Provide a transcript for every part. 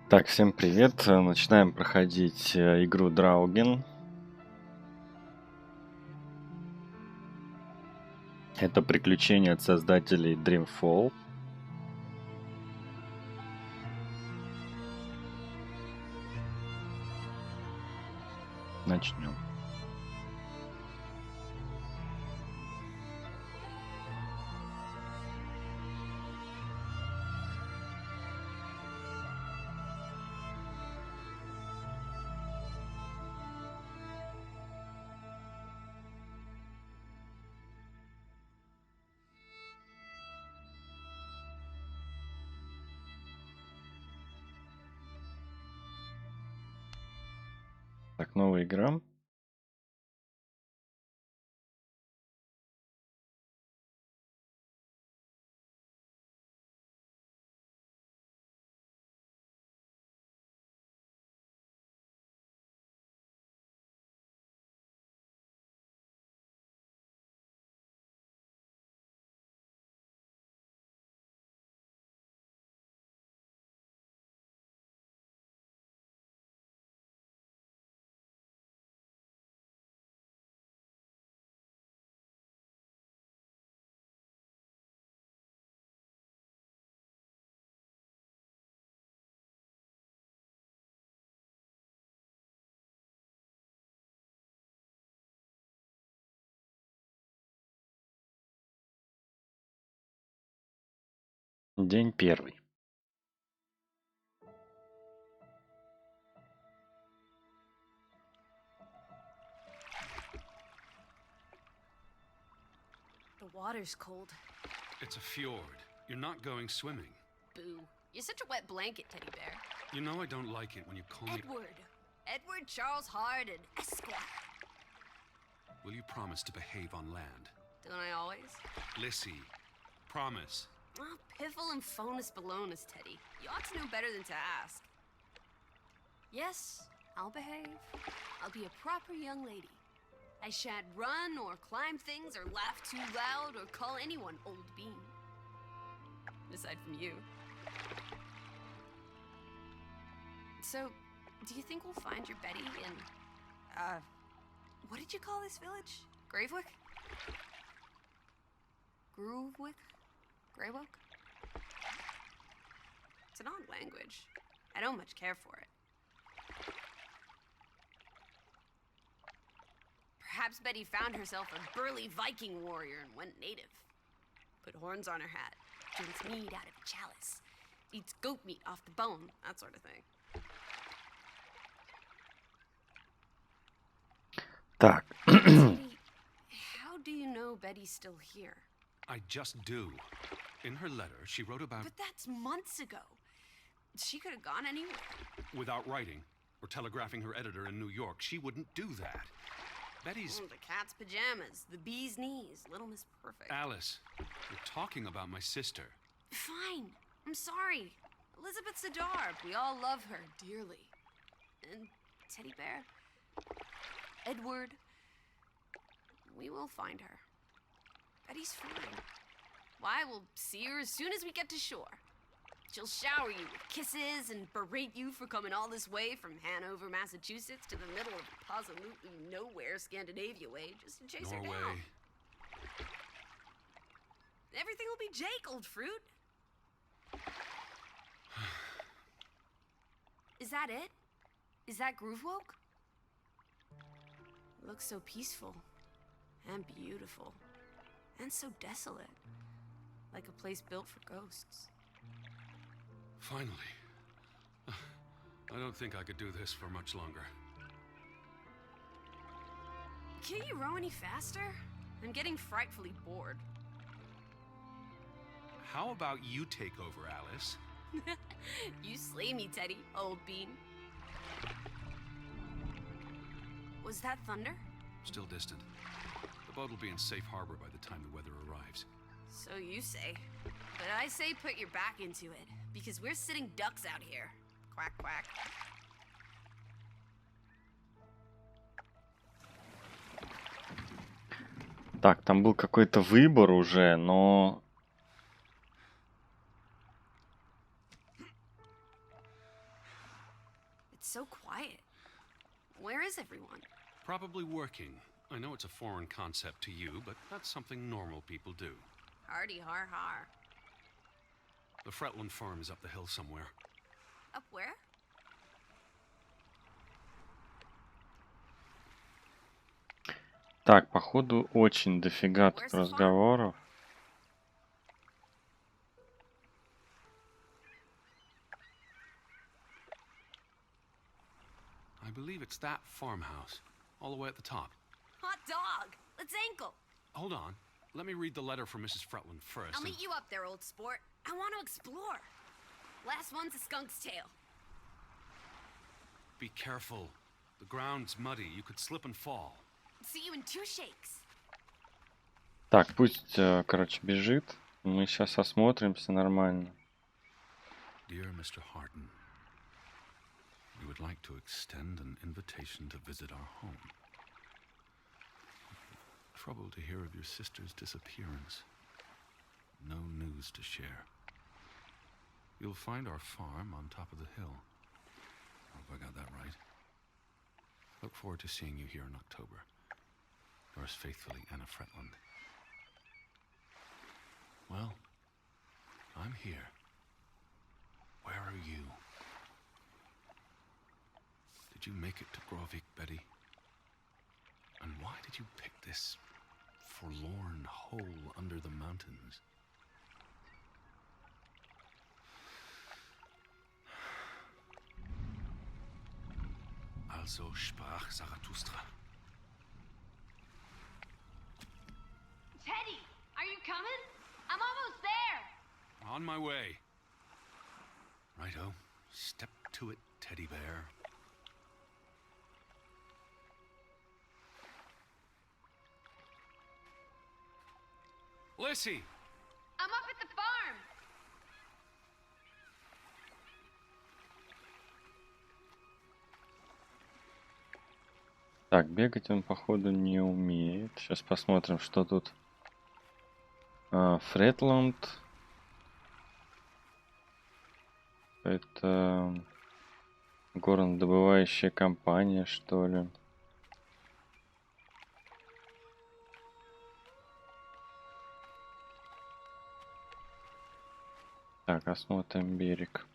Так, всем привет. Начинаем проходить игру Draugen. Это приключение от создателей Dreamfall. Начнем. Так, новая игра. День первый. The water's cold. It's a fjord. You're not going swimming. Boo. You're such a wet blanket, Teddy Bear. You know I don't like it when you call me... Edward Charles Hardin, Esquire. Will you promise to behave on land? Don't I always? Lissy, promise. Oh, piffle and phonus balonus, Teddy. You ought to know better than to ask. Yes, I'll behave. I'll be a proper young lady. I shan't run or climb things or laugh too loud or call anyone old bean. Aside from you. So, do you think we'll find your Betty in, what did you call this village? Gravewick? Groovewick? Greywick? It's an odd language. I don't much care for it. Perhaps Betty found herself a burly Viking warrior and went native. Put horns on her hat, drinks mead out of a chalice, eats goat meat off the bone, that sort of thing. Так. Teddy, how do you know Betty's still here? I just do. In her letter, she wrote about... But that's months ago. She could have gone anywhere. Without writing or telegraphing her editor in New York, she wouldn't do that. Betty's... The cat's pajamas, the bee's knees, Little Miss Perfect. Alice, you're talking about my sister. Fine. I'm sorry. Elizabeth Siddar. We all love her dearly. And Teddy Bear, Edward, we will find her. Betty's fine. Why, we'll see her as soon as we get to shore. She'll shower you with kisses and berate you for coming all this way from Hanover, Massachusetts to the middle of absolutely nowhere Scandinavia way just to chase her down. Norway. Everything will be Jake, old fruit. Is that it? Is that Groovewoke? It looks so peaceful and beautiful and so desolate, like a place built for ghosts. Finally. I don't think I could do this for much longer. Can't you row any faster? I'm getting frightfully bored. How about you take over, Alice? You slay me, Teddy, old bean. Was that thunder? Still distant. The boat will be in safe harbor by the time the weather arrives. So you say. But I say put your back into it, because we're sitting ducks out here. Quack, quack. Так, там был какой-то выбор уже, но... is everyone? Probably working. I know it's a foreign concept to you, but that's something normal people do. Hardy har har. The Fretland farm is up the hill somewhere. Up where? Так, походу, очень дофига тут Where's the farm? разговоров. I believe it's that farmhouse, all the way at the top. Hot dog! Let's ankle! Hold on. Let me read the letter from Mrs. Fretland first. I'll meet you up there, old sport. I want to explore. Last one's a skunk's tail. Be careful. The ground's muddy. You could slip and fall. See you in 2 shakes. Так, пусть, короче, бежит. Мы сейчас осмотримся нормально. Dear Mr. Harden, we would like to extend an invitation to visit our home. Trouble to hear of your sister's disappearance. No news to share. You'll find our farm on top of the hill. Hope I got that right. Look forward to seeing you here in October. Yours faithfully, Anna Fretland. Well, I'm here. Where are you? Did you make it to Grovik, Betty? And why did you pick this forlorn hole under the mountains? Also sprach Zarathustra. Teddy, are you coming? I'm almost there. On my way. Righto. Step to it, teddy bear. Lissy! I'm up at the farm. Так, бегать он, походу, не умеет. Сейчас посмотрим, что тут. Фретланд. Это горнодобывающая компания, что ли. Так, осмотрим берег.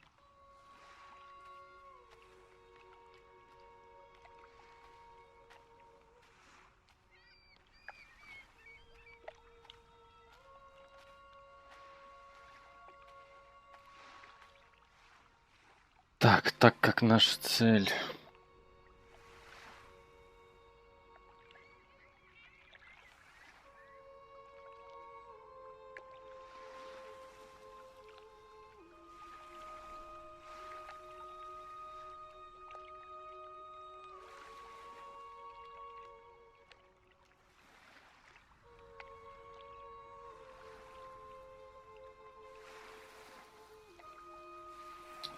Так как наша цель.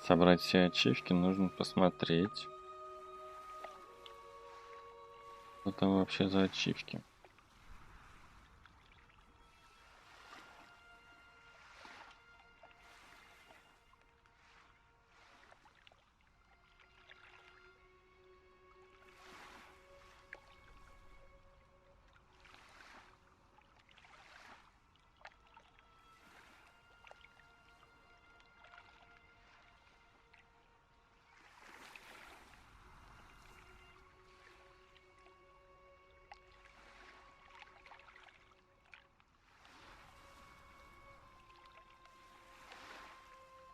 Собрать все ачивки, нужно посмотреть. Что там вообще за ачивки?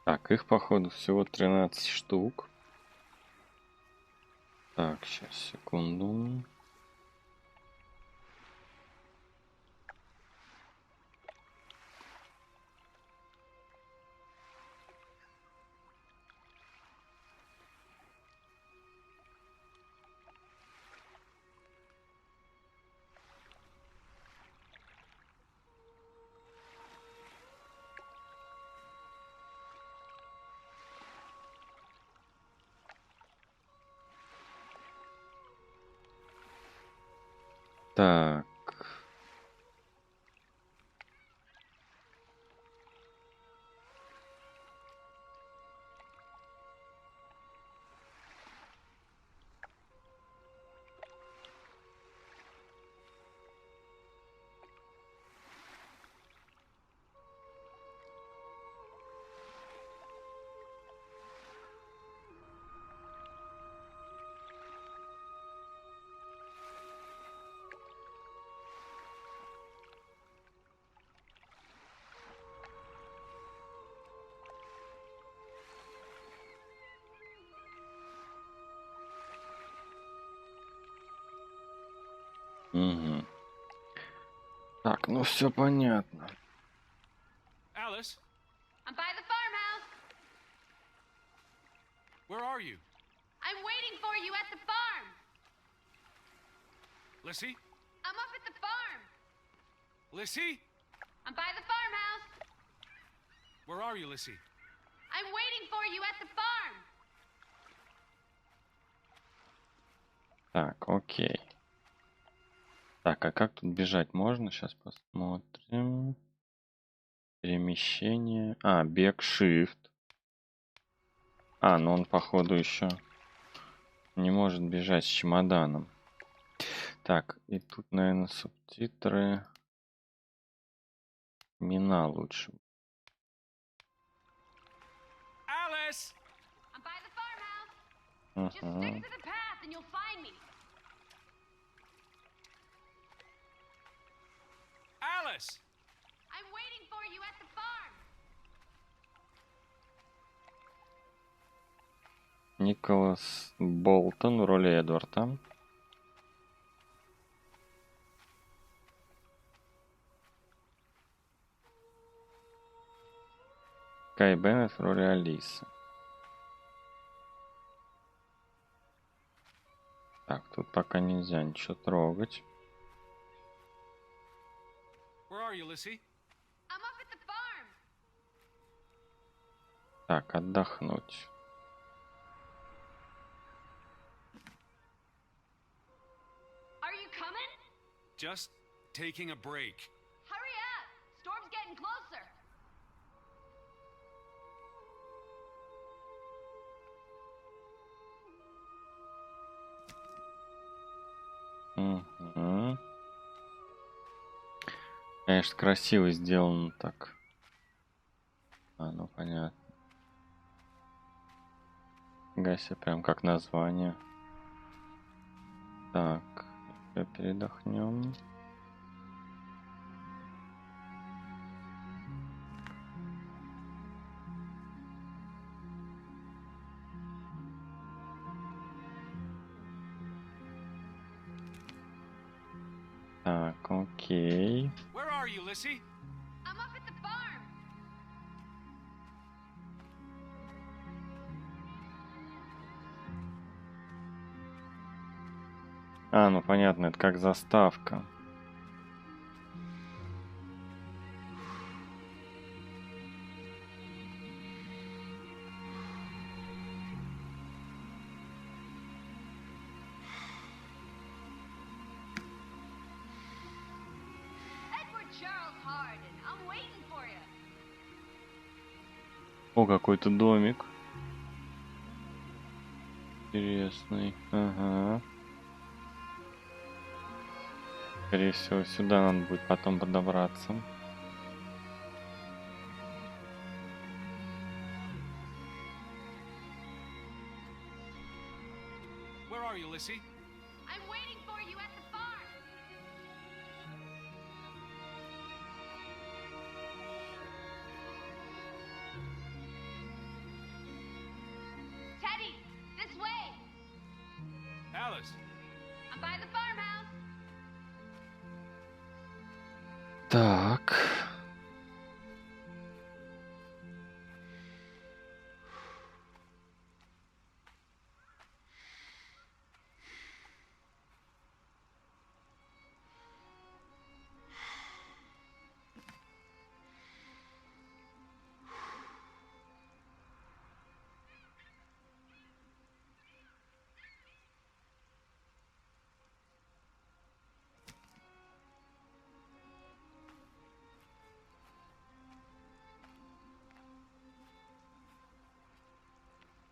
Так, их, походу, всего 13 штук. Так, сейчас, секунду. Так. Угу. Так, ну все понятно. Alice, I'm by the farmhouse. where are you? I'm waiting for you at the farm. Lissy? I'm up at the farm. Lissy? I'm by the farmhouse. Where are you, Lissy? I'm waiting for you at the farm. Так, окей. Так, а как тут бежать можно? Сейчас посмотрим. Перемещение. А, бег, shift. А, ну он, походу, еще не может бежать с чемоданом. Так, и тут, наверное, субтитры. Мина лучше. Alice! I'm by the farmhouse. Just stick to the path and you'll find me. Alice! I'm waiting for you at the farm. Николас Болтон в роли Эдварда. Кай Беннет в роли Алисы. Так, тут пока нельзя ничего трогать. Where are you, Lissy? I'm up at the farm. Так, отдохнуть. Are you coming? Just taking a break. Hurry up. Storm's getting closer. Угу. Конечно, красиво сделано так. А, ну понятно. Гася, прям как название. Так, еще передохнем. Так, окей. Where are you, Lissy? I'm up at the farm. А, ну понятно, это как заставка. Edward Charles Harden. I'm waiting for you. О, какой-то домик. Интересный. Ага. Скорее всего, сюда надо будет потом подобраться. Where are you, Lissy? I'm waiting for you at the farm. Teddy, this way. Alice! I'm by the farmhouse. Так.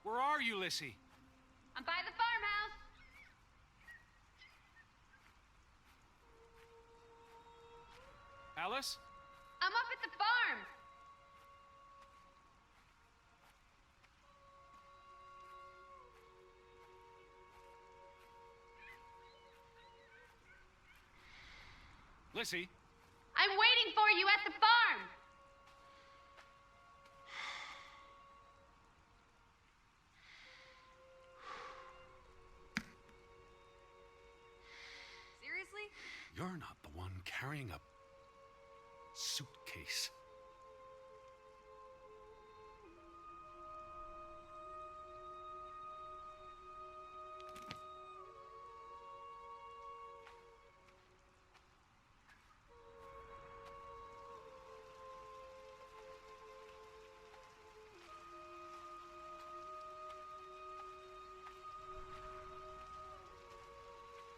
Where are you, Lissy? I'm by the farmhouse. Alice? I'm up at the farm. Lissy? I'm waiting for you at the farm. Seriously? carrying a suitcase.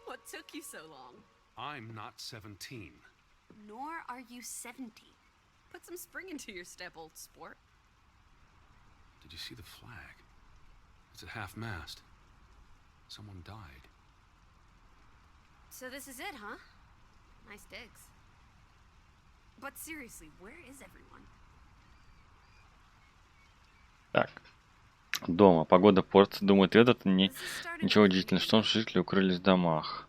What took you so long? I'm not 17. Nor are you 70. Put some spring into your step, old sport. Did you see the flag? It's at half-mast. Someone died. So this is it, huh? Nice digs. But seriously, where is everyone? Так. Дома. Погода портится. Думают, этот This is starting ничего to удивительного, creep что me. жители укрылись в домах.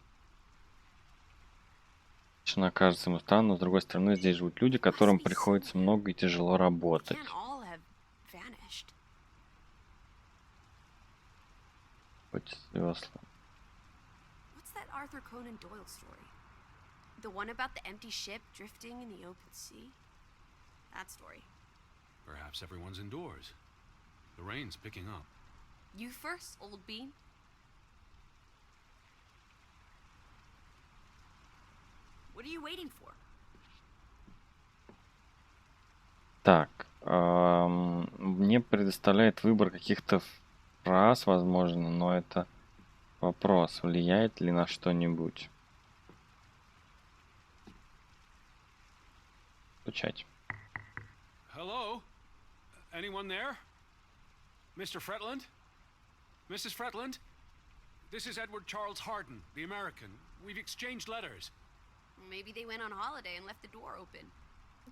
Тишина кажется ему странной, но с другой стороны, здесь живут люди, которым приходится много и тяжело работать. Can't all have vanished. Хоть весла. What's that Arthur Conan Doyle story? The one about the empty ship drifting in the open sea? That story. Perhaps everyone's indoors. The rain's picking up. You first, old bean. What are you waiting for? Так. Мне предоставляет выбор каких-то фраз, возможно, но это вопрос, влияет ли на что-нибудь. Стучать. Hello? Anyone there? Mr. Fretland? Mrs. Fretland? This is Edward Charles Harden, the American. We've exchanged letters. Maybe they went on holiday and left the door open.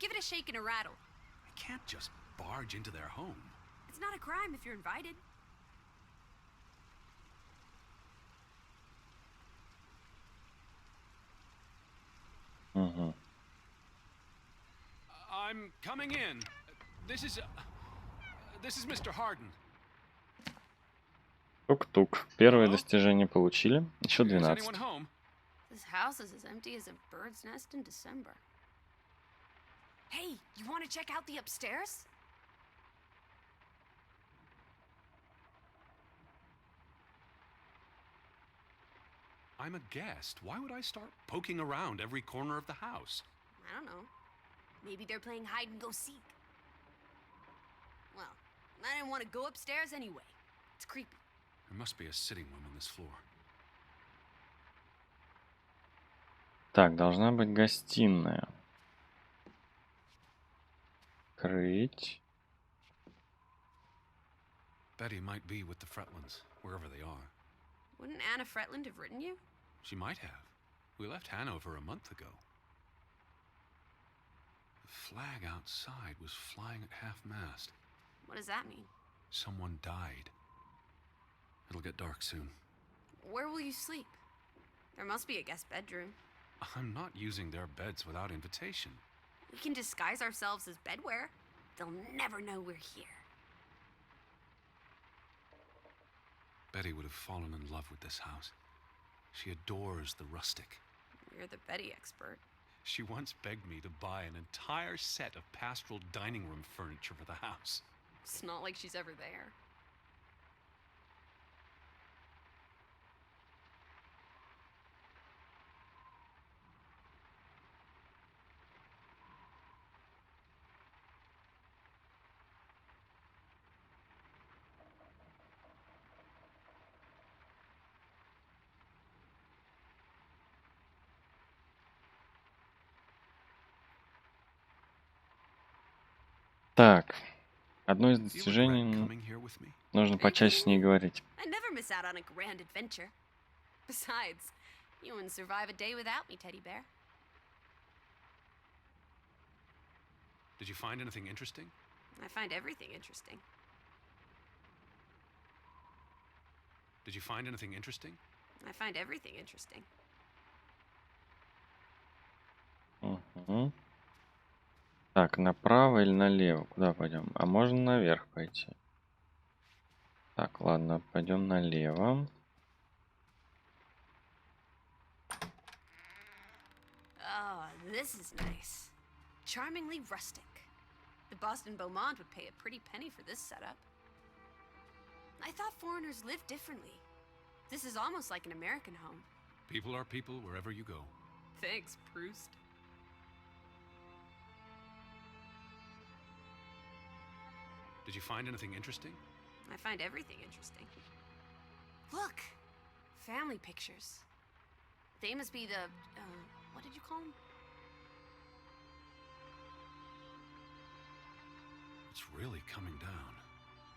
Give it a shake and a rattle. I can't just barge into their home. It's not a crime if you're invited. Угу. I'm coming in. This is Mr. Harden. Тук-тук. Первое достижение получили. Еще Is 12. anyone home? This house is as empty as a bird's nest in December. Hey, you want to check out the upstairs? I'm a guest. Why would I start poking around every corner of the house? I don't know. Maybe they're playing hide and go seek. Well, I didn't want to go upstairs anyway. It's creepy. There must be a sitting room on this floor. Так, должна быть гостиная. Крыть. Betty might be with the Fretlands, wherever they are. Wouldn't Anna Fretland have written you? She might have. We left Hanover a month ago. The flag outside was flying at half-mast. What does that mean? Someone died. It'll get dark soon. Where will you sleep? There must be a guest bedroom. I'm not using their beds without invitation. We can disguise ourselves as bedwear. They'll never know we're here. Betty would have fallen in love with this house. She adores the rustic. You're the Betty expert. She once begged me to buy an entire set of pastoral dining room furniture for the house. It's not like she's ever there. Так. Одно из Do you regret достижений coming here with me? нужно почаще с ней говорить. I never miss out on a grand adventure. Besides, you wouldn't survive a day without me, Teddy Bear. Did you find anything interesting? I find everything interesting. Did you find anything interesting? I find everything interesting. Угу. Так, направо или налево? Куда пойдем? А можно наверх пойти. Так, ладно, пойдем налево. Oh, This is nice. Charmingly rustic. The Boston Beaumont would pay a pretty penny for this setup. I thought foreigners lived differently. This is almost like an American home. People are people wherever you go. Thanks, Proust. Did you find anything interesting? I find everything interesting. Look! Family pictures. They must be the, what did you call them? It's really coming down.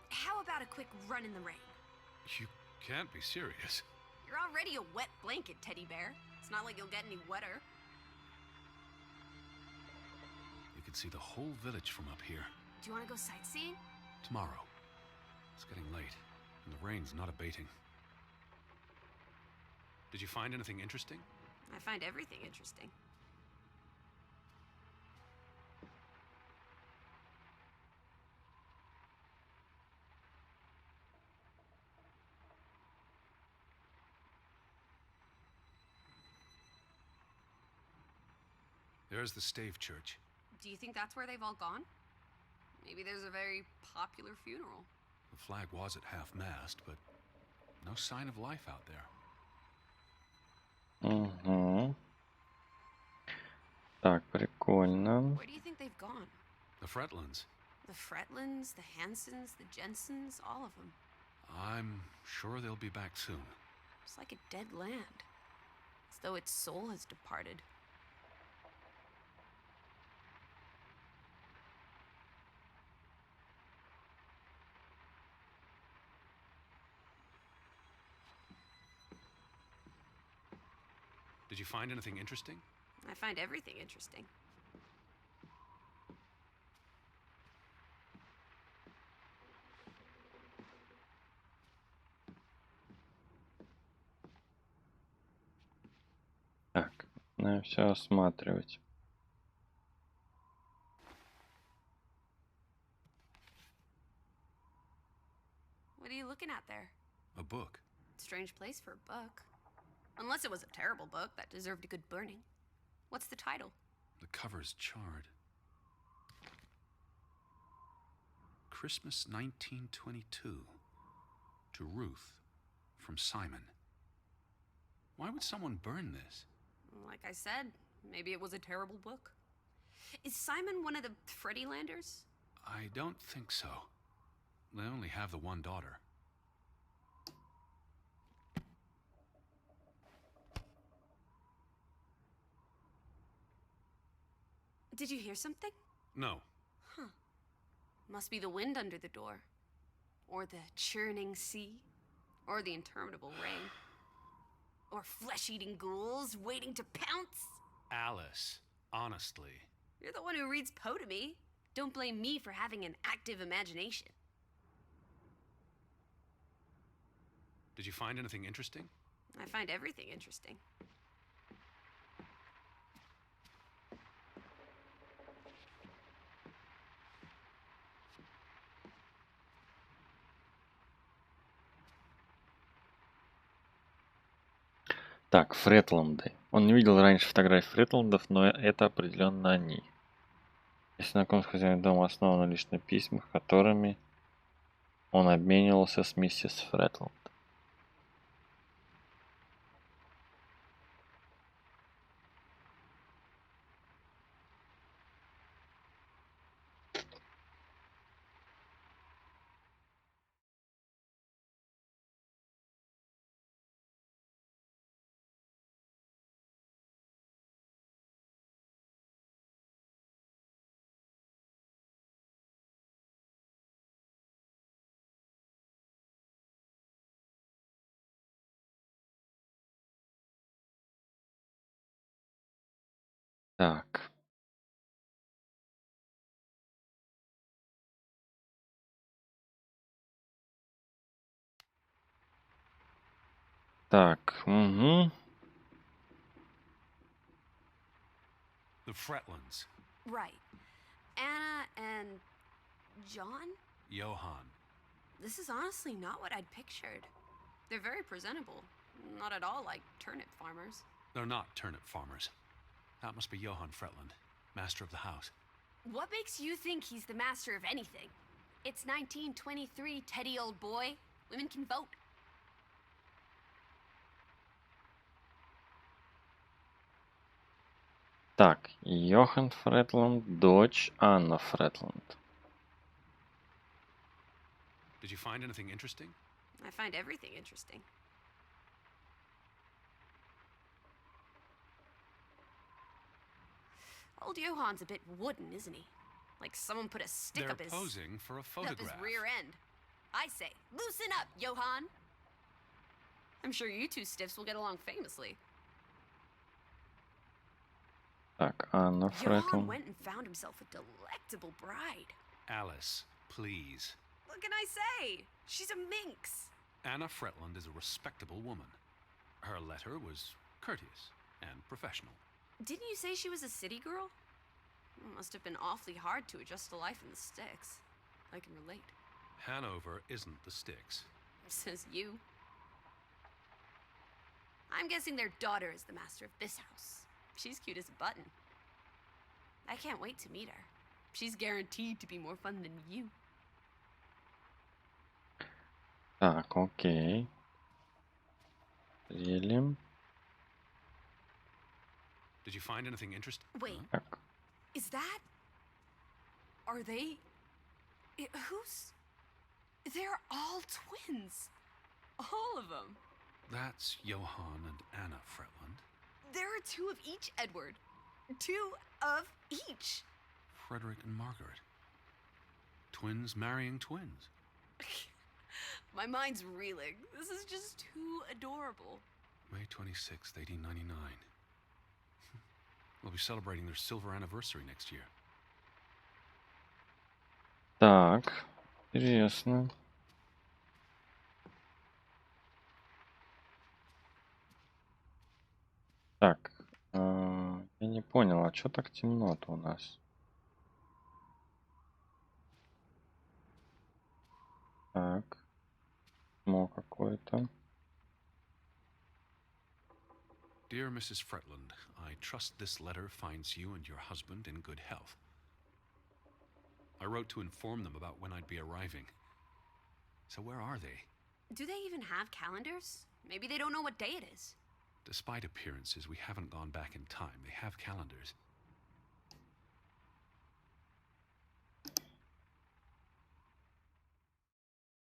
How about a quick run in the rain? You can't be serious. You're already a wet blanket, Teddy Bear. It's not like you'll get any wetter. You can see the whole village from up here. Do you want to go sightseeing? Tomorrow. It's getting late, and the rain's not abating. Did you find anything interesting? I find everything interesting. There's the Stave Church. Do you think that's where they've all gone? Maybe there's a very popular funeral. The flag was at half-mast, but no sign of life out there. Угу. Так, прикольно. Where do you think they've gone? The Fretlands. The Fretlands, the Hansons, the Jensens, all of them. I'm sure they'll be back soon. It's like a dead land. As though its soul has departed. Did you find anything interesting? I find everything interesting. Так, надо все осматривать. What are you looking at there? A book. Strange place for a book. Unless it was a terrible book that deserved a good burning. What's the title? The cover's charred. Christmas 1922. To Ruth. From Simon. Why would someone burn this? Like I said, maybe it was a terrible book. Is Simon one of the Freddylanders? I don't think so. They only have the one daughter. Did you hear something? No. Huh. Must be the wind under the door. Or the churning sea. Or the interminable rain. Or flesh-eating ghouls waiting to pounce. Alice, honestly. You're the one who reads Poe to me. Don't blame me for having an active imagination. Did you find anything interesting? I find everything interesting. Так, Фретланды. Он не видел раньше фотографий Фретландов, но это определенно они. Если знакомство с хозяином дома основано лишь на письмах, которыми он обменивался с миссис Фретланд. Так. Так, угу. The Fretlands. Right. Anna and John? Johann. This is honestly not what I'd pictured. They're very presentable. Not at all like turnip farmers. They're not turnip farmers. That must be Johann Fretland, master of the house. What makes you think he's the master of anything? It's 1923, Teddy, old boy. Women can vote. Так, Йохан Фретланд, дочь Анна Фретланд. Did you find anything interesting? I find everything interesting. Old Johann's a bit wooden, isn't he? Like someone put a stick They're up his... posing for a up photograph. his rear end. I say, loosen up, Johann! I'm sure you two stiffs will get along famously. Так, Анна Johann Фретланд. went and found himself a delectable bride. Alice, please. What can I say? She's a minx. Anna Fretland is a respectable woman. Her letter was courteous and professional. Didn't you say she was a city girl? Must have been awfully hard to adjust to life in the sticks. I can relate. Hanover isn't the sticks. Says you. I'm guessing their daughter is the master of this house. She's cute as a button. I can't wait to meet her. She's guaranteed to be more fun than you. Так, окей. Делим. Did you find anything interesting? Wait, Так, is that... Are they... Who's... They're all twins. All of them. That's Johann and Anna Fretland. There are two of each, Edward. Two of each. Frederick and Margaret. Twins marrying twins. My mind's reeling. This is just too adorable. May 26th, 1899. We'll be celebrating their silver anniversary next year. так, интересно. Так, я не понял, а чё так темно-то у нас? Так, письмо какое-то. Dear Mrs. Fretland, I trust this letter finds you and your husband in good health. I wrote to inform them about when I'd be arriving. So where are they? Do they even have calendars? Maybe they don't know what day it is. Despite appearances, we haven't gone back in time. They have calendars.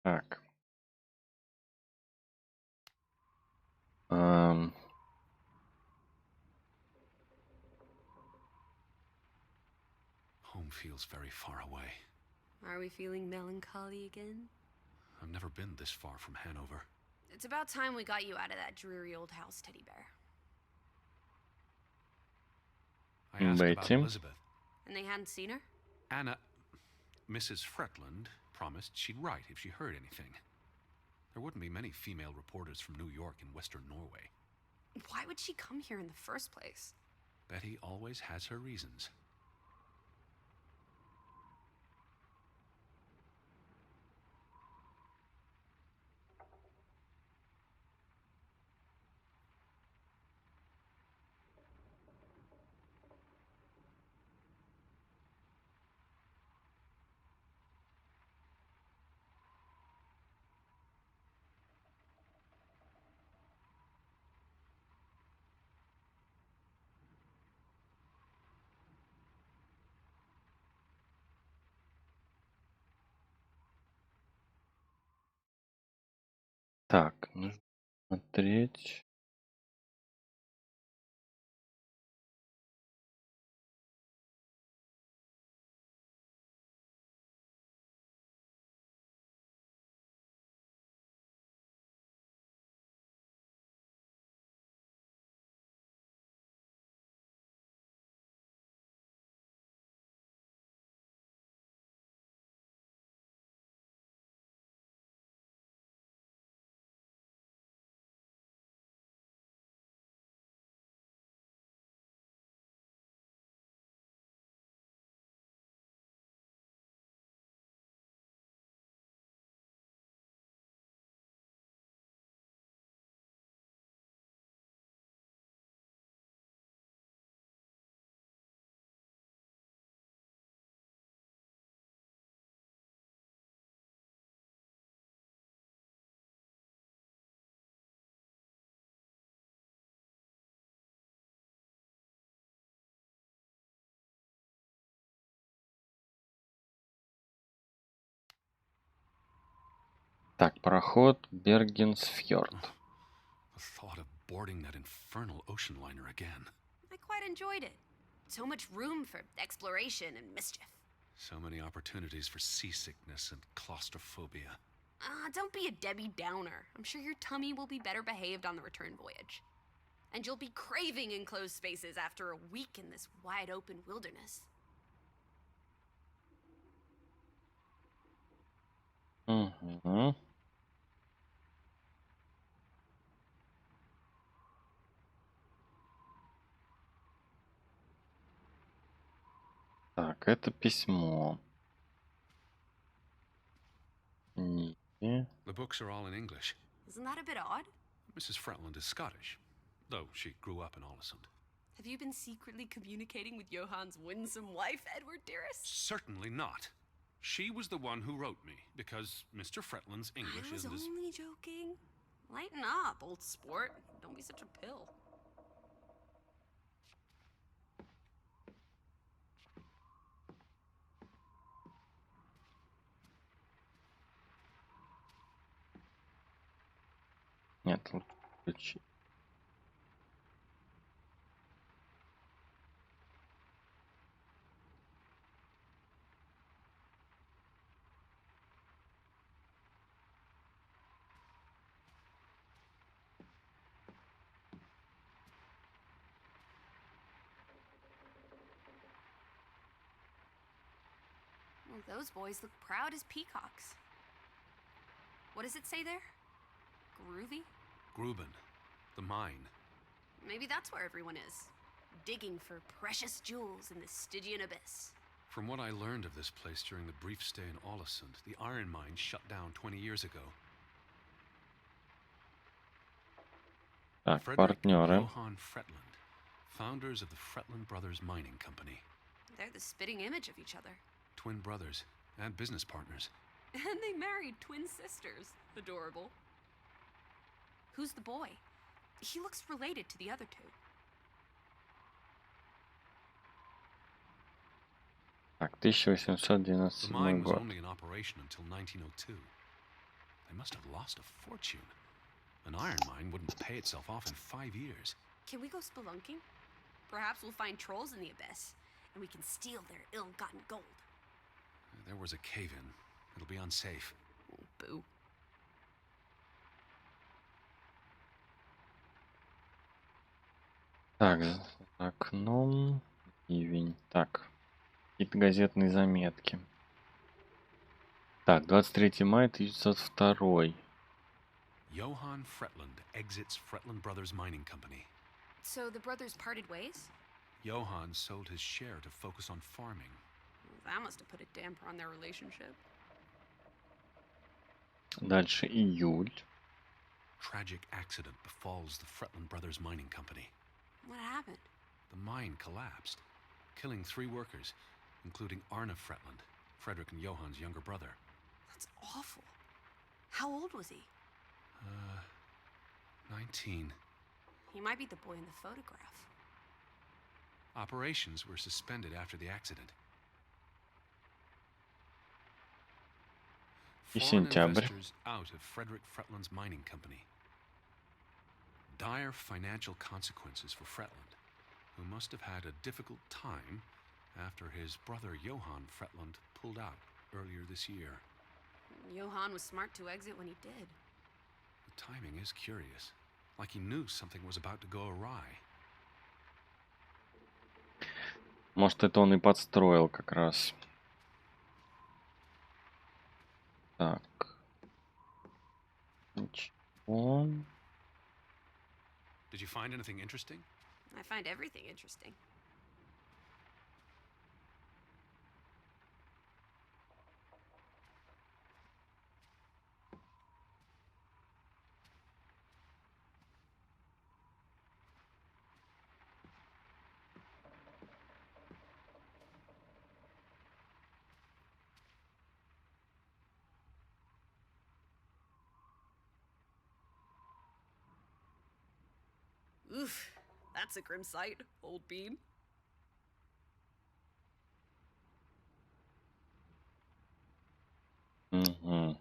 Так. Home feels very far away. Are we feeling melancholy again? I've never been this far from Hanover. It's about time we got you out of that dreary old house, Teddy Bear. I asked about Betty. Elizabeth. And they hadn't seen her? Anna, Mrs. Fretland promised she'd write if she heard anything. There wouldn't be many female reporters from New York and Western Norway. Why would she come here in the first place? Betty always has her reasons. Так, нужно смотреть. Так, пароход Бергенсфьорд. The thought of boarding that infernal ocean liner again. I quite enjoyed it. So much room for exploration and mischief. So many opportunities for seasickness and claustrophobia. Don't be a Debbie Downer. I'm sure your tummy will be better behaved on the return voyage. And you'll be craving enclosed spaces after a week in this wide open wilderness. Угу. Так, это письмо. Не. The books are all in English. Isn't that a bit odd? Mrs. Fretland is Scottish, though she grew up in Olesund. Have you been secretly communicating with Johann's winsome wife, Edward, dearest? Certainly not. She was the one who wrote me, because Mr. Fretland's English I was isn't as... only joking. Lighten up, old sport. Don't be such a pill. Нет, лучше включи. Well, those boys look proud as peacocks. What does it say there? Groovy? Gruben, the mine. Maybe that's where everyone is. Digging for precious jewels in the Stygian abyss. From what I learned of this place during the brief stay in Olesund, the iron mine shut down 20 years ago. Так, Frederick and партнеры. Johann Fretland, founders of the Fretland Brothers Mining Company. They're the spitting image of each other. Twin brothers and business partners. And they married twin sisters. Adorable. Who's the boy? He looks related to the other two. Так, The 1812 mine was год. only in operation until 1902. They must have lost a fortune. An iron mine wouldn't pay itself off in 5 years. Can we go spelunking? Perhaps we'll find trolls in the abyss, and we can steal their ill-gotten gold. There was a cave-in. It'll be unsafe. Oh, boo. Так, за окном ливень. Так, какие-то газетные заметки. Так, 23 мая 1902. Johann Fretland exits Fretland Brothers Mining Company. So the brothers parted ways? Johann sold his share to focus on farming. That must have put a damper on their relationship. Дальше июль. Tragic accident befalls the Fretland Brothers Mining Company. What happened? The mine collapsed, killing 3 workers, including Arne Fretland, Frederick and Johann's younger brother. That's awful. How old was he? 19. He might be the boy in the photograph. Operations were suspended after the accident. И Foreign сентябрь. investors out of Frederick Fretland's mining company. Dire financial consequences for Fretland, who must have had a difficult time after his brother Johann Fretland pulled out earlier this year. Johann was smart to exit when he did. The timing is curious, like he knew something was about to go awry. Может, это он и подстроил как раз. Так. Ничего. Did you find anything interesting? I find everything interesting. Oof, that's a grim sight, old bean. Угу.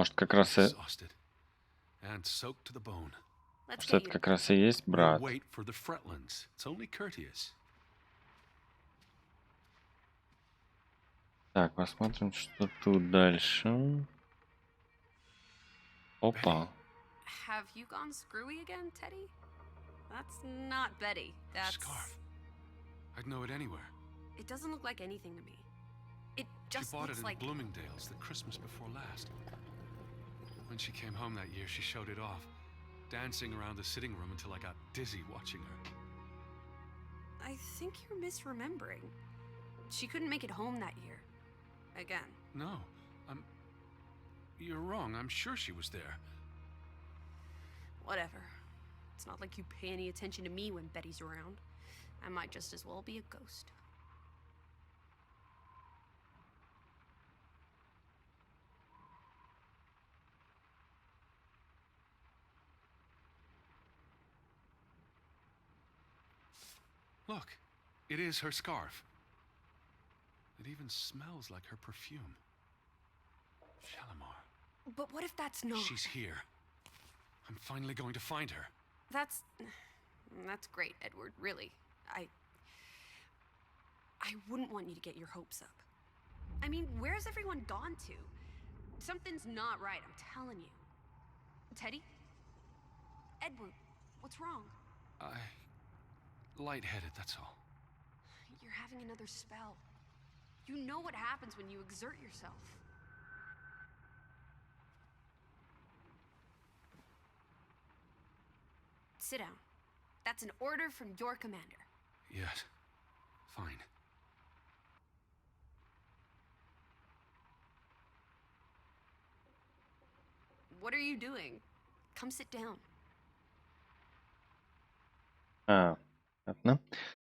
может, как раз и... exhausted and soaked to the bone. Let's Может, get это you. как раз и есть We'll брат. wait for the Fretlands. It's only courteous. Так, посмотрим, что тут дальше. Опа. Have you gone screwy again, Teddy? That's not Betty. That's... Scarf. I'd know it anywhere. It doesn't look like anything to me. It She just bought it looks in like... Bloomingdale's the Christmas before last. When she came home that year, she showed it off, dancing around the sitting room until I got dizzy watching her. I think you're misremembering. She couldn't make it home that year. Again. No, you're wrong. I'm sure she was there. Whatever. It's not like you pay any attention to me when Betty's around. I might just as well be a ghost. Look, it is her scarf. It even smells like her perfume. Shalimar. But what if that's not... She's here. I'm finally going to find her. That's great, Edward, really. I wouldn't want you to get your hopes up. I mean, where's everyone gone to? Something's not right, I'm telling you. Teddy? Edward, what's wrong? Lightheaded, that's all. You're having another spell. You know what happens when you exert yourself. Sit down. That's an order from your commander. Yes. Fine. What are you doing? Come sit down. Понятно.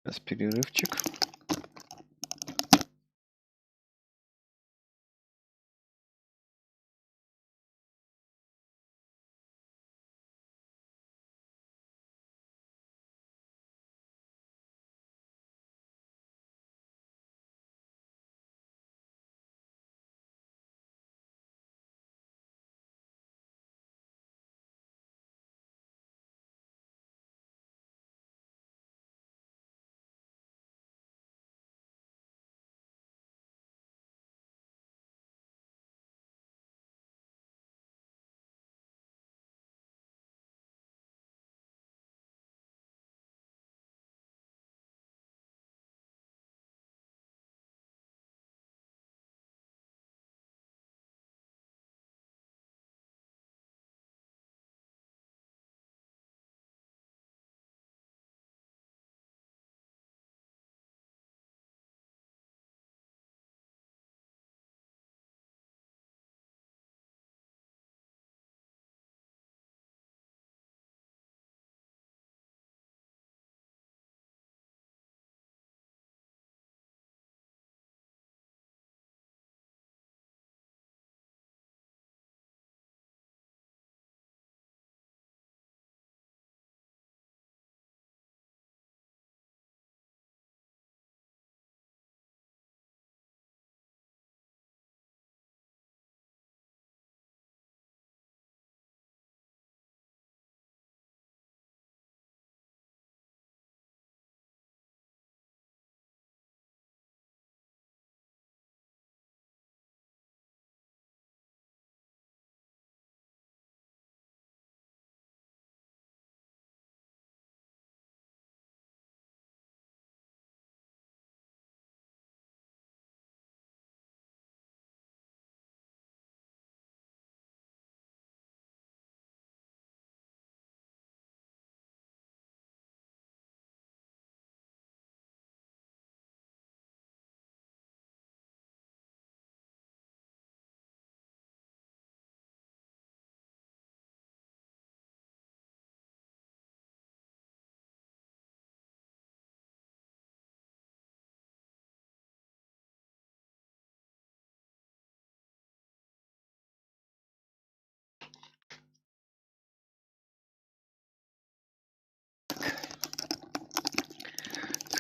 Сейчас перерывчик.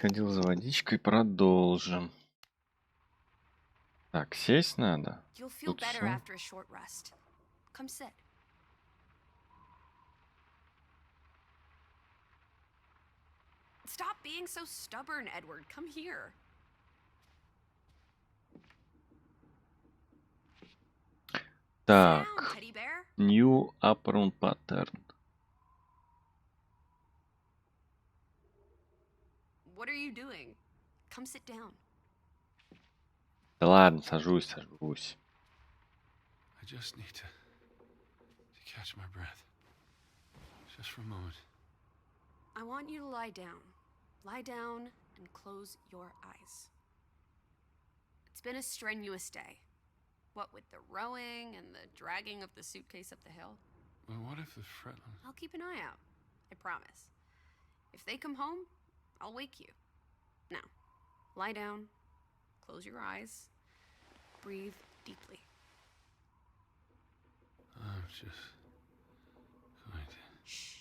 Сходил за водичкой, продолжим. Так, сесть надо. You'll feel Тут better всё. after a short rest. Come sit. Stop being so stubborn, Edward. Come here. Так, Sit down, teddy bear. new apron pattern. What are you doing? Come sit down. Да ладно, сажусь. I just need to catch my breath. Just for a moment. I want you to lie down. Lie down and close your eyes. It's been a strenuous day. What with the rowing and the dragging of the suitcase up the hill. Well, what if the Fretlin... I'll keep an eye out. I promise. If they come home, I'll wake you. Now, lie down, close your eyes, breathe deeply. I'm just going to... Shh.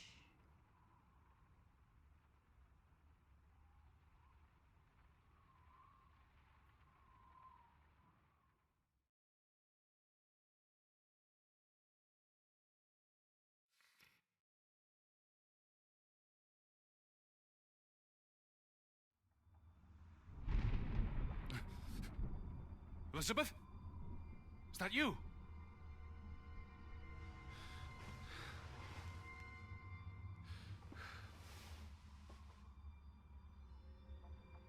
Elizabeth? Is that you?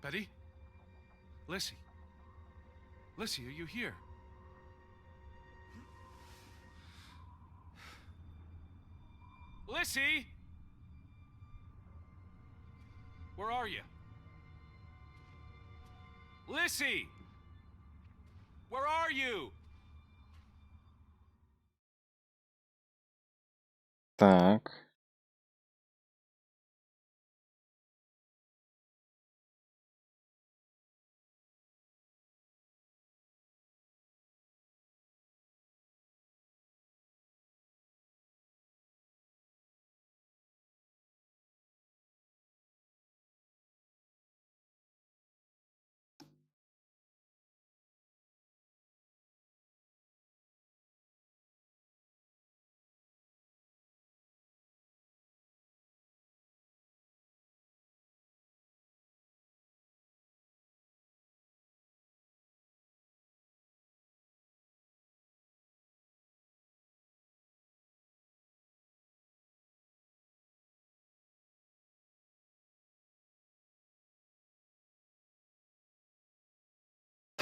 Betty? Lissy? Lissy, are you here? Lissy? Where are you? Lissy! Where are you? Так.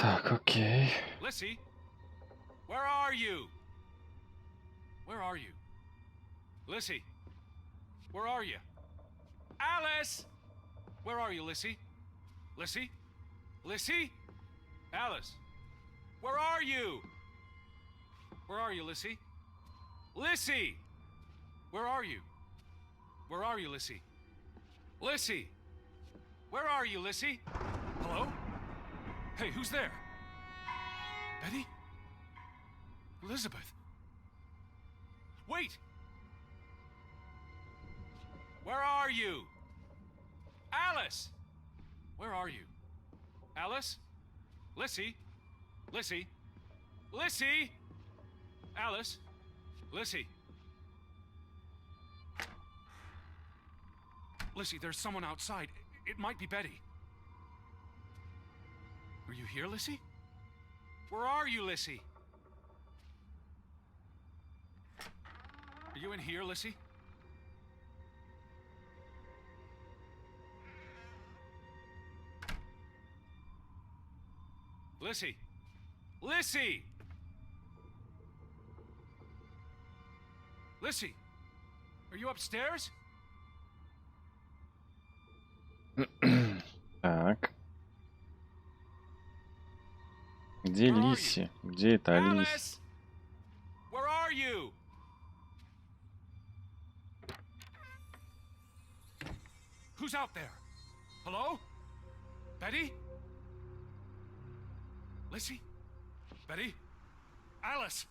Так, окей. Lissy? Where are you? Where are you? Lissy? Where are you? Alice! Where are you, Lissy? Lissy? Lissy? Alice? Where are you? Where are you, Lissy? Lissy! Where are you? Where are you, Lissy? Lissy! Where are you, Lissy? Hello? Hey, who's there? Betty? Elizabeth? Wait! Where are you? Alice! Where are you? Alice? Lissy? Lissy? Lissy? Alice? Lissy? Lissy, there's someone outside. It might be Betty. Are you here, Lissy? Where are you, Lissy? Are you in here, Lissy? Lissy! Lissy! Lissy! Are you upstairs? Так. Где Лиси? Где это Алиса? Alice! Where are you? Who's out there? Hello? Betty? Lissy? Betty? Alice!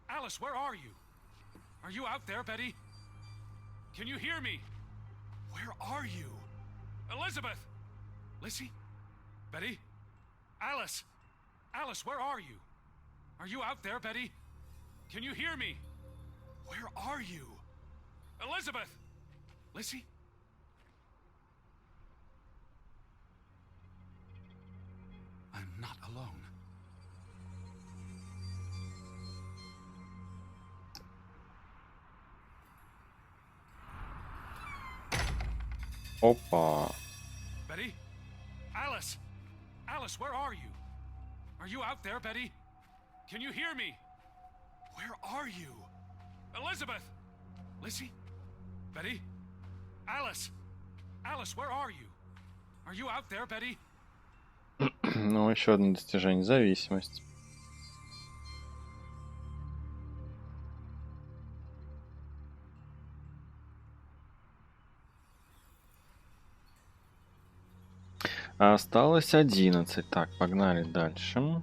Alice, where are you? Are you out there, Betty? Can you hear me? Where are you? Elizabeth! Lissy? Betty? Alice! Alice, where are you? Are you out there, Betty? Can you hear me? Where are you? Elizabeth! Lizzie? I'm not alone. Опа. Betty? Alice! Alice, where are you? Are you out there, Betty? Can you hear me? Where are you? Elizabeth! Lizzie? Betty? Alice! Alice, where are you? Are you out there, Betty? Ну, еще одно достижение. Зависимость. А осталось 11. Так, погнали дальше.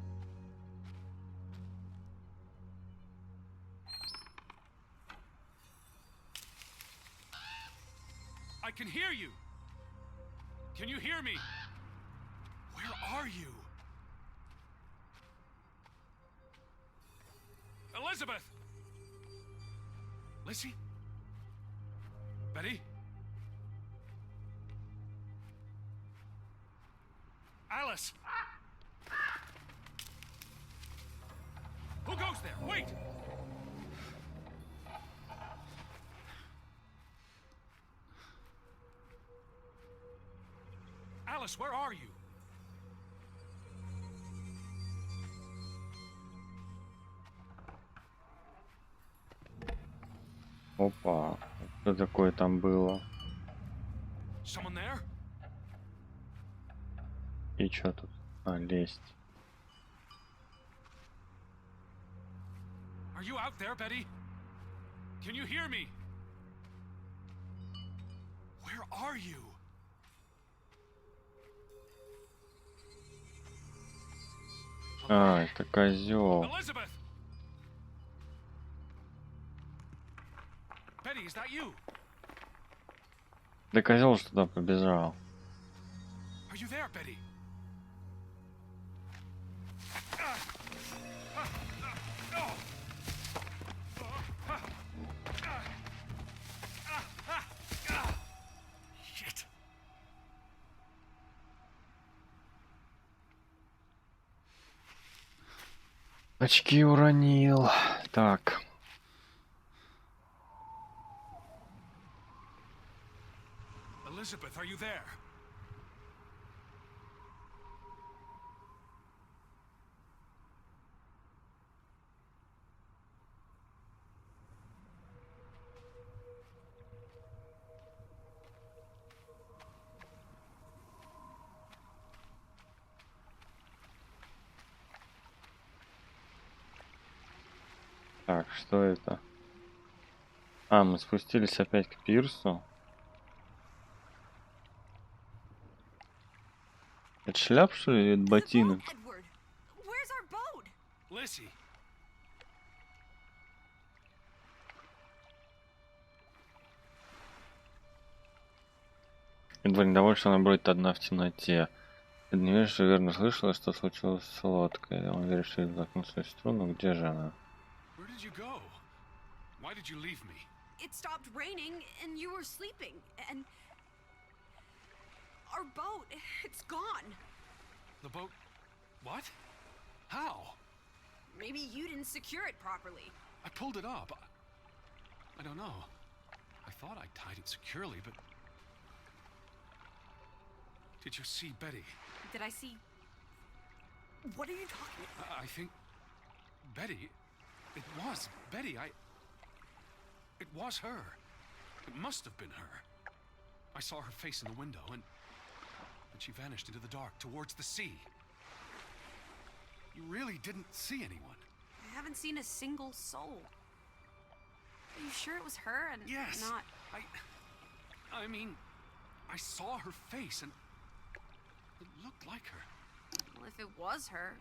I can hear you. Can you hear me? Where are you? Elizabeth! Lizzie? Betty? Alice! Who goes there? Wait! Alice, where are you? Опа. Что такое там было? Someone there? И что тут? А, лезть. Are you out there, Betty? Can you hear me? Where are you? А, это козел. Elizabeth! Betty, is that you? Да козел же туда побежал. Are you there, Betty? Shit. Очки уронил. Так. Elizabeth, are you there? Так, что это? А, мы спустились опять к пирсу. Это шляп, что ли? Это ботинок? Edward, where's our boat? Lizzie. Эдвард недоволен, что она бродит одна в темноте. Ты не веришь, что верно слышала, что случилось с лодкой. Он верит, что заткнул свою сестру, но где же она? Where did you go? Why did you leave me? It stopped raining and you were sleeping, and our boat, it's gone. The boat? What? How? Maybe you didn't secure it properly. I pulled it up. I don't know. I thought I tied it securely, but... Did you see Betty? Did I see? What are you talking about? I think... Betty... It was Betty. It was her. It must have been her. I saw her face in the window, and she vanished into the dark towards the sea. You really didn't see anyone? I haven't seen a single soul. Are you sure it was her and Yes. not? I mean, I saw her face, and it looked like her. Well, if it was her,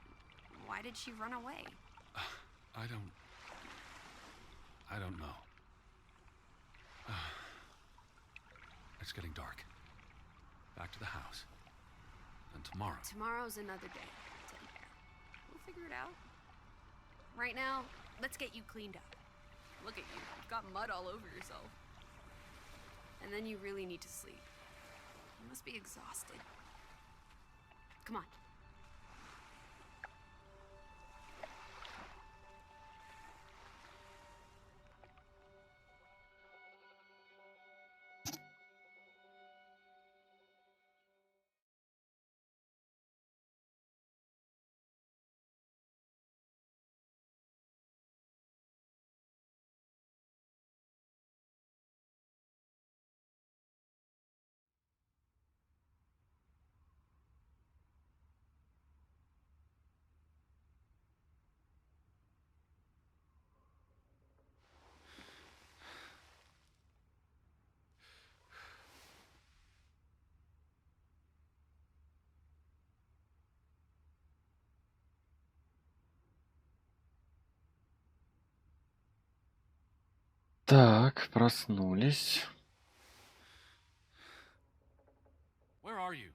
why did she run away? I don't know. It's getting dark. Back to the house. And tomorrow. Tomorrow's another day, Teddy Bear. We'll figure it out. Right now, let's get you cleaned up. Look at you. You've got mud all over yourself. And then you really need to sleep. You must be exhausted. Come on. Так, проснулись. Where are you?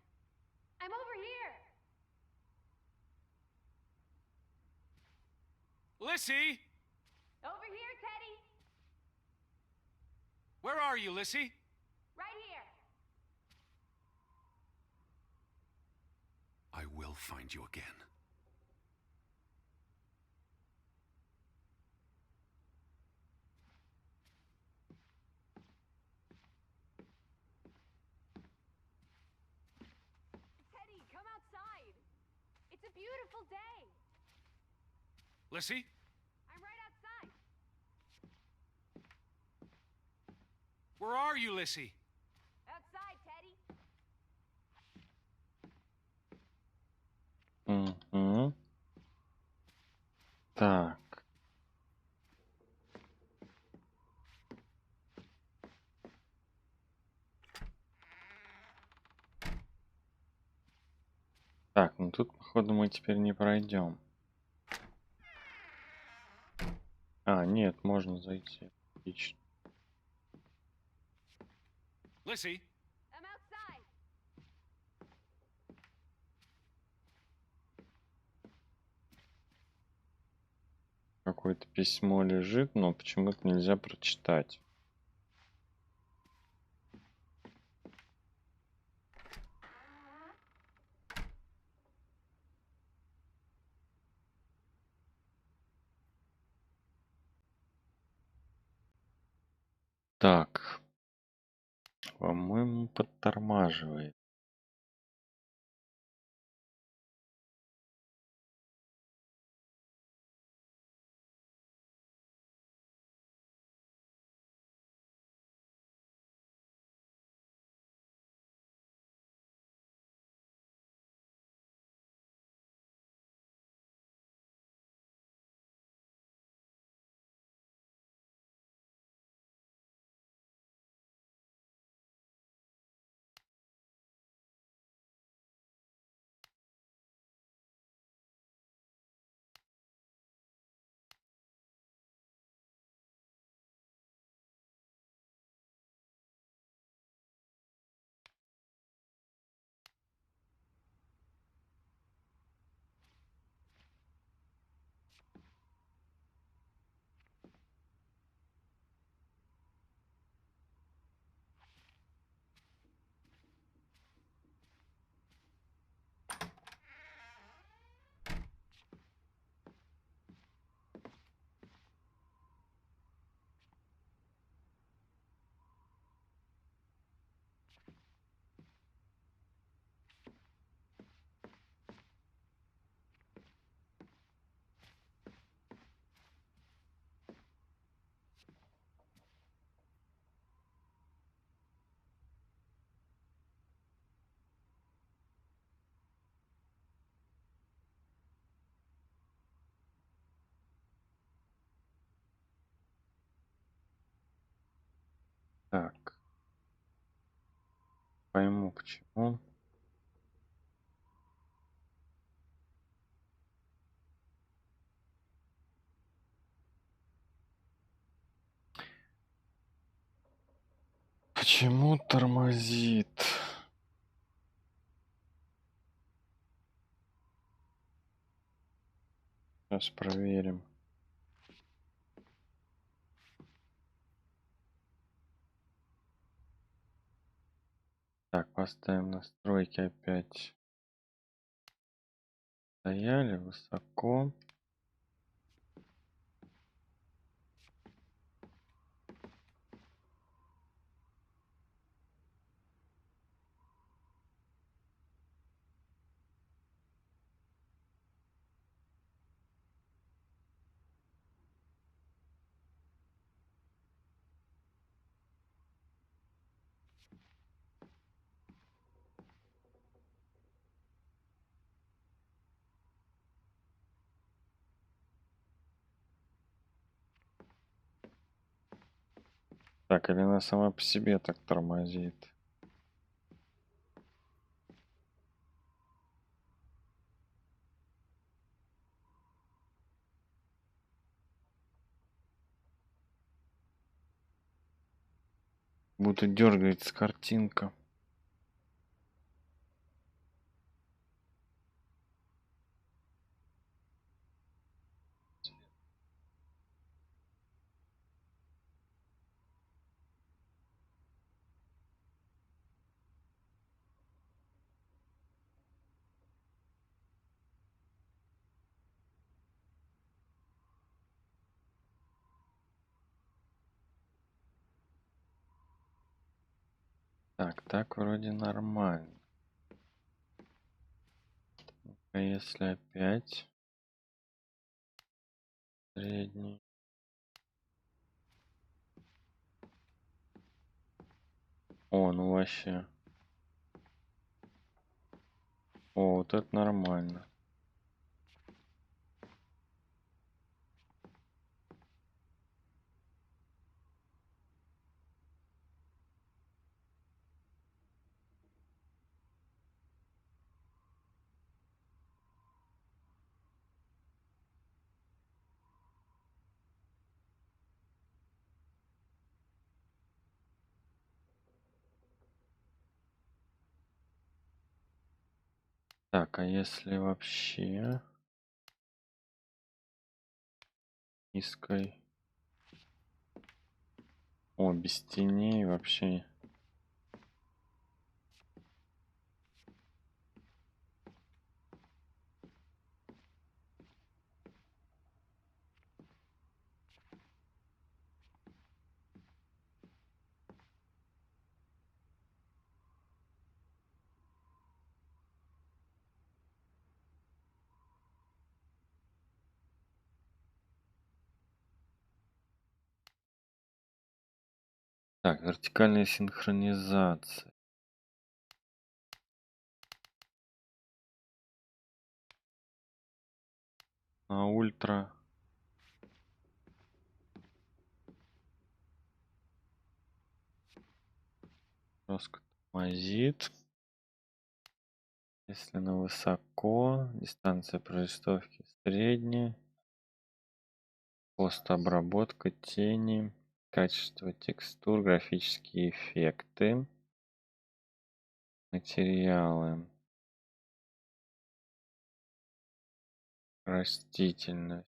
I'm over here. Lissy! Over here, Teddy. Where are you, Lissy? Right here. I will find you again. Teddy, come outside. It's a beautiful day. Lissy? I'm right outside. Where are you, Lissy? Outside, Teddy. Угу. Так. Так, ну тут, походу, мы теперь не пройдем. А, нет, можно зайти. Отлично. Lissy? I'm outside. Какое-то письмо лежит, но почему-то нельзя прочитать. Так, по-моему, подтормаживает. Так, пойму почему. Почему тормозит? Сейчас проверим. Так, поставим настройки опять. Стояли высоко. Так, или она сама по себе так тормозит? Будто дергается картинка. Так вроде нормально. А если опять средний? О, ну вообще. О, вот это нормально. Так, а если вообще низкой? О, без теней вообще. Так, вертикальная синхронизация. На ультра. Жестко тормозит. Если на высоко, дистанция прорисовки средняя. Постобработка тени. Качество текстур, графические эффекты. Материалы. Растительность.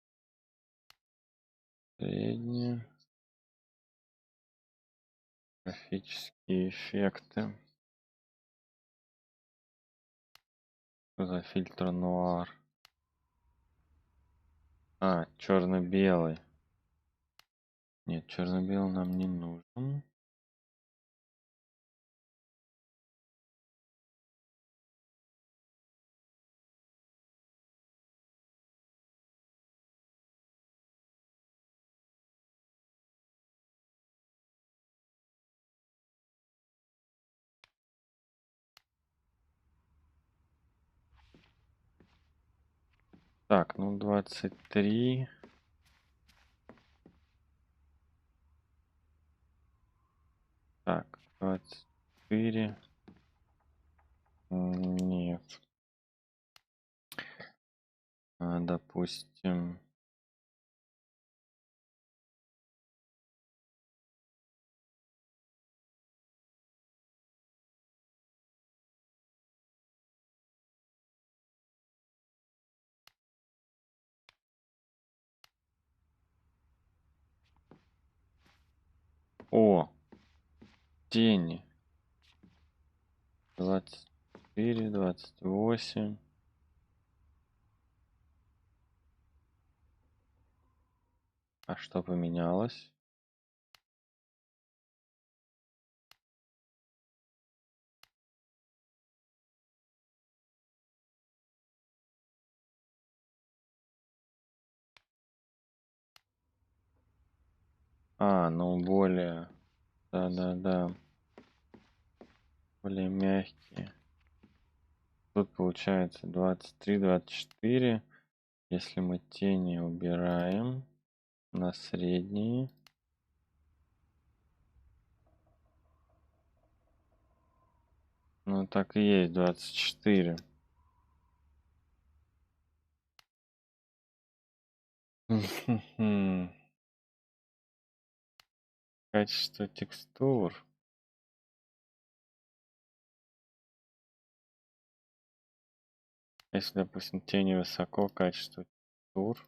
Средняя. Графические эффекты. Что за фильтр нуар? А, черно-белый. Нет, черно-белый нам не нужен. Так, ну 23. Так, 24. Нет. Допустим. О, тени. 24, 28. А что поменялось? Ну более... Да-да-да. Более мягкие. Тут получается 23, 24. Если мы тени убираем на средние. Ну так и есть 24. Качество текстур. Если, допустим, тени высоко, качество текстур.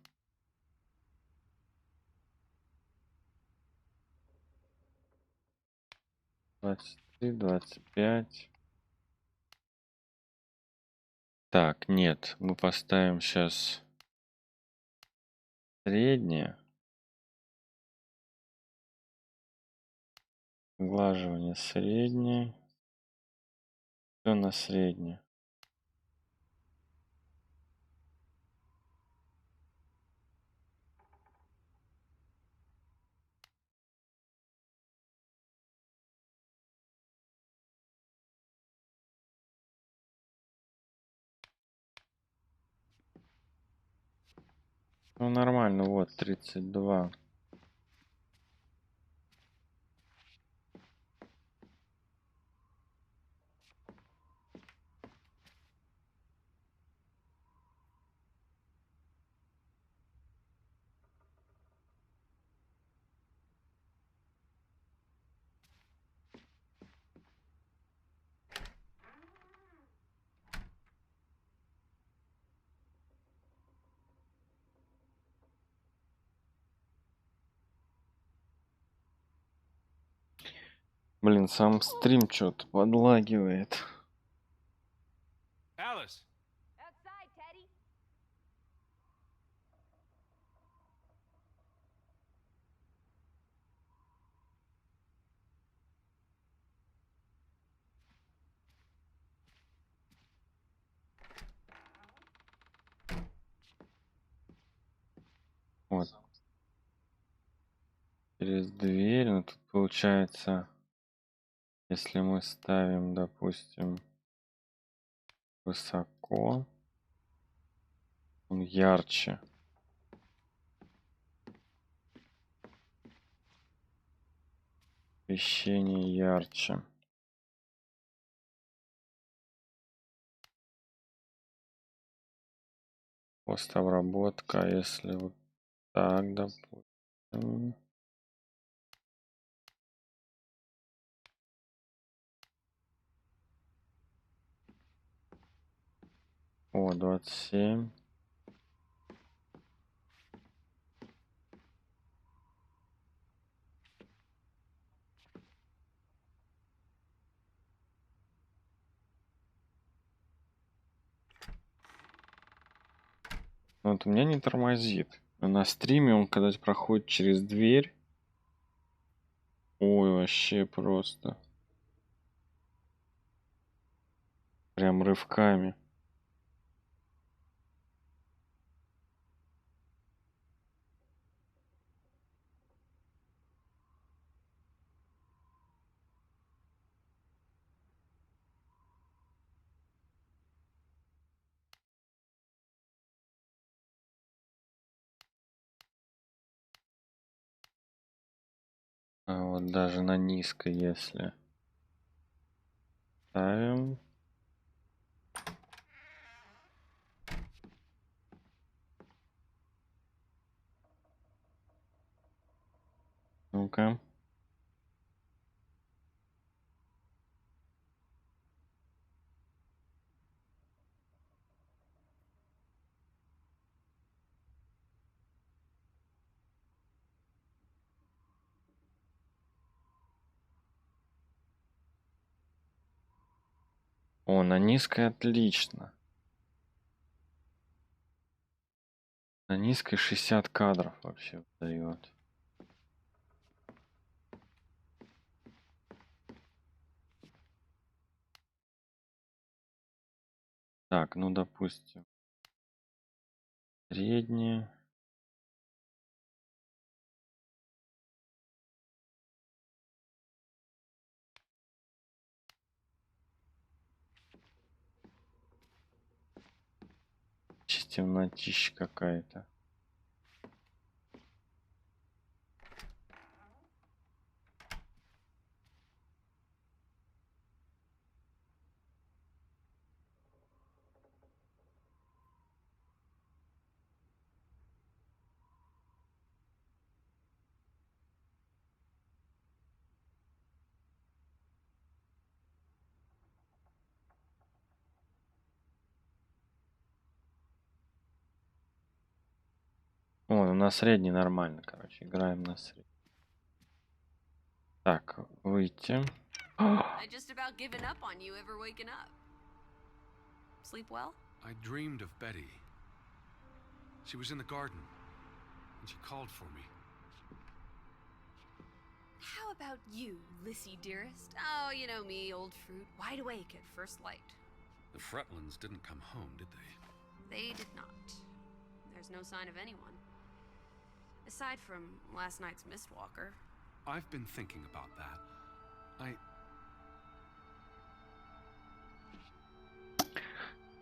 Двадцать три, 25. Так, нет, мы поставим сейчас среднее. Сглаживание среднее. Все на среднее. Ну нормально, вот 32. Блин, сам стрим что-то подлагивает. Alice! Outside, Teddy. Вот. Через дверь. Ну тут получается, если мы ставим, допустим, высоко, он ярче. Освещение ярче. Постобработка, если вот так, допустим. О, 27. Но вот у меня не тормозит. Но на стриме он, когда проходит через дверь, ой, вообще просто. Прям рывками. А вот даже на низкой, если ставим. Ну-ка. О, на низкой отлично. На низкой 60 кадров вообще дает. Так, ну допустим. Среднее. Темнотища какая-то. О, ну на средний нормально, короче. Играем на средний. Так, выйти. I just about given up on you ever waking up. Sleep well? I dreamed of Betty. She was in the garden, and she called for me. How about you, Lissy dearest? Oh, you know me, old fruit, wide awake at first light. The Fretlands didn't come home, did they? They did not. There's no sign of anyone. Aside from last night's Mistwalker. I've been thinking about that.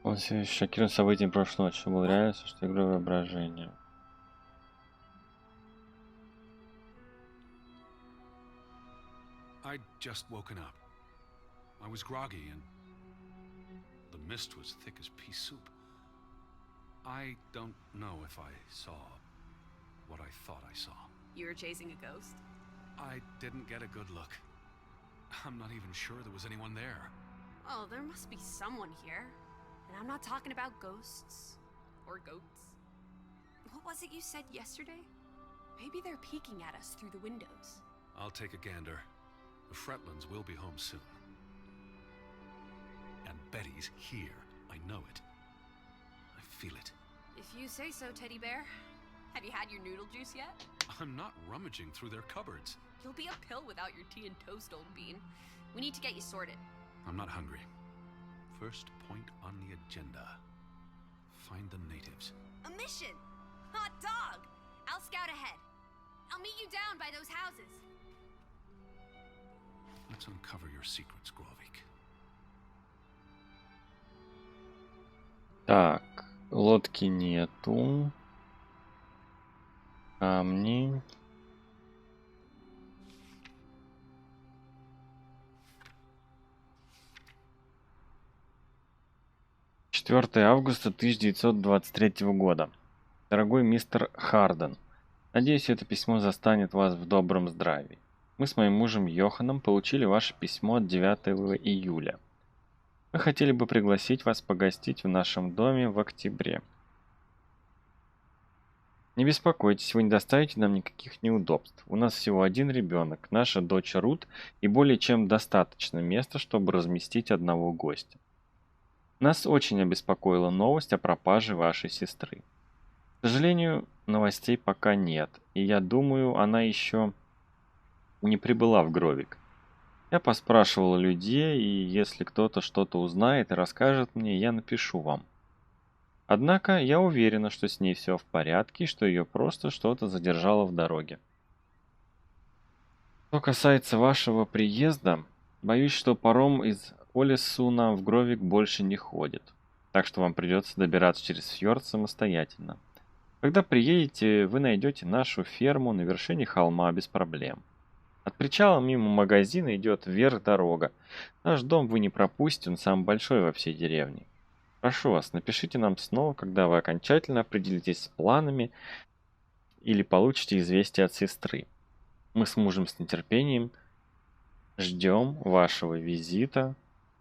Он шокирован событием прошлой ночи. Был реальностью, что игру воображения. I'd just woken up. I was groggy and the mist was thick as pea soup. I don't know if I saw what I thought I saw. You were chasing a ghost? I didn't get a good look. I'm not even sure there was anyone there. Oh, there must be someone here. And I'm not talking about ghosts. Or goats. What was it you said yesterday? Maybe they're peeking at us through the windows. I'll take a gander. The Fretlands will be home soon. And Betty's here. I know it. I feel it. If you say so, Teddy Bear. Have you had your noodle juice yet? I'm not rummaging through their cupboards. You'll be a pill without your tea and toast, old bean. We need to get you sorted. I'm not hungry. First point on the agenda. Find the natives. A mission! Hot dog! I'll scout ahead. I'll meet you down by those houses. Let's uncover your secrets, Grovik. Так, лодки нету. Камни. Четвертое августа 1923 года. Дорогой мистер Харден, надеюсь, это письмо застанет вас в добром здравии. Мы с моим мужем Йоханом получили ваше письмо от 9 июля. Мы хотели бы пригласить вас погостить в нашем доме в октябре. Не беспокойтесь, вы не доставите нам никаких неудобств. У нас всего один ребенок, наша дочь Рут, и более чем достаточно места, чтобы разместить одного гостя. Нас очень обеспокоила новость о пропаже вашей сестры. К сожалению, новостей пока нет, и я думаю, она еще не прибыла в Гровик. Я поспрашивал людей, и если кто-то что-то узнает и расскажет мне, я напишу вам. Однако я уверена, что с ней все в порядке, и что ее просто что-то задержало в дороге. Что касается вашего приезда, боюсь, что паром из Олесуна в Гровик больше не ходит, так что вам придется добираться через фьорд самостоятельно. Когда приедете, вы найдете нашу ферму на вершине холма без проблем. От причала мимо магазина идет вверх дорога. Наш дом вы не пропустите, он самый большой во всей деревне. Прошу вас, напишите нам снова, когда вы окончательно определитесь с планами или получите известие от сестры. Мы с мужем с нетерпением ждем вашего визита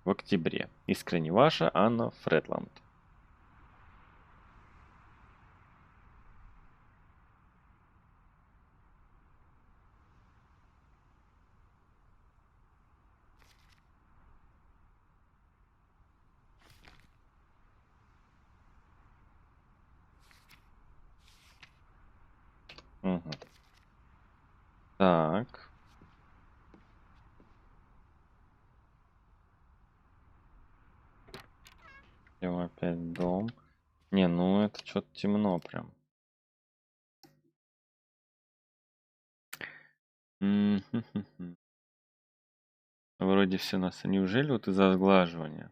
в октябре. Искренне ваша Анна Фретланд. Мгм. Так. Идем опять в дом. Не, ну это что-то темно прям. Мгм. Вроде все нас. Неужели вот из-за сглаживания?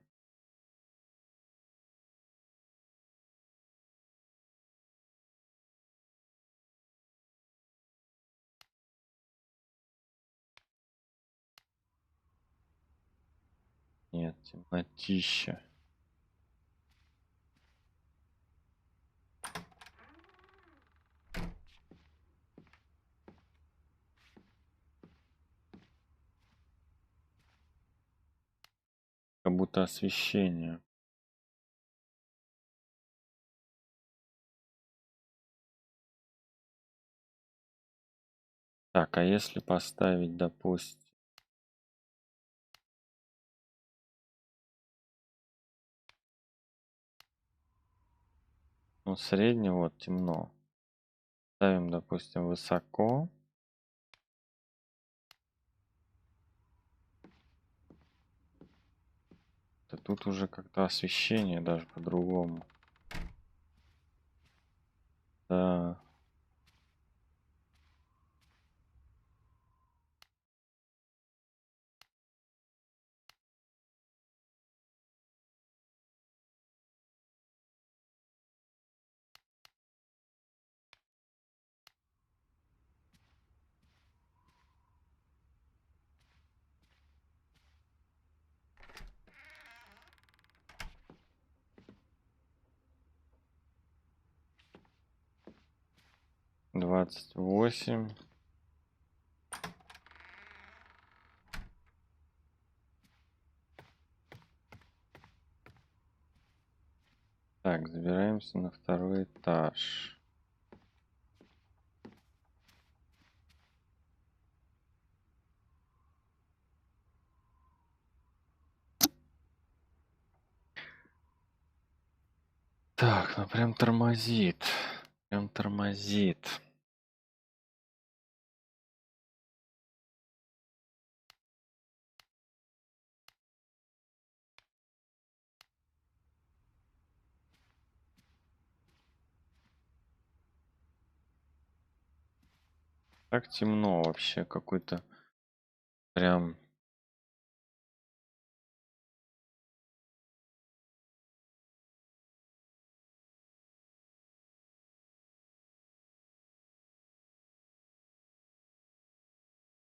Нет, темнотища. Как будто освещение. Так, а если поставить, допустим, ну, средний, вот, темно. Ставим, допустим, высоко. То тут уже как-то освещение даже по-другому. Да. Двадцать восемь. Так, забираемся на второй этаж. Так, ну прям тормозит. Прям тормозит. Так темно вообще, какой-то прям.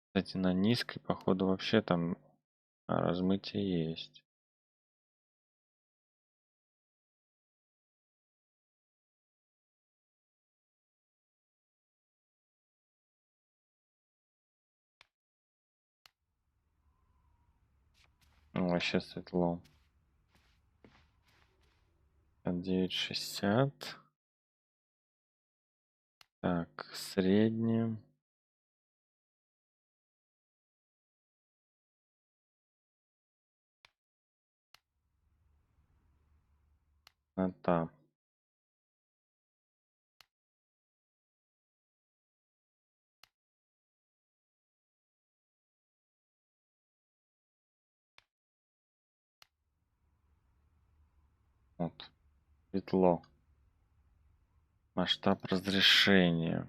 Кстати, на низкой, походу, вообще там размытие есть. Ну, вообще светло. 9,60. Так, среднее. Это. Вот. Светло. Масштаб разрешения.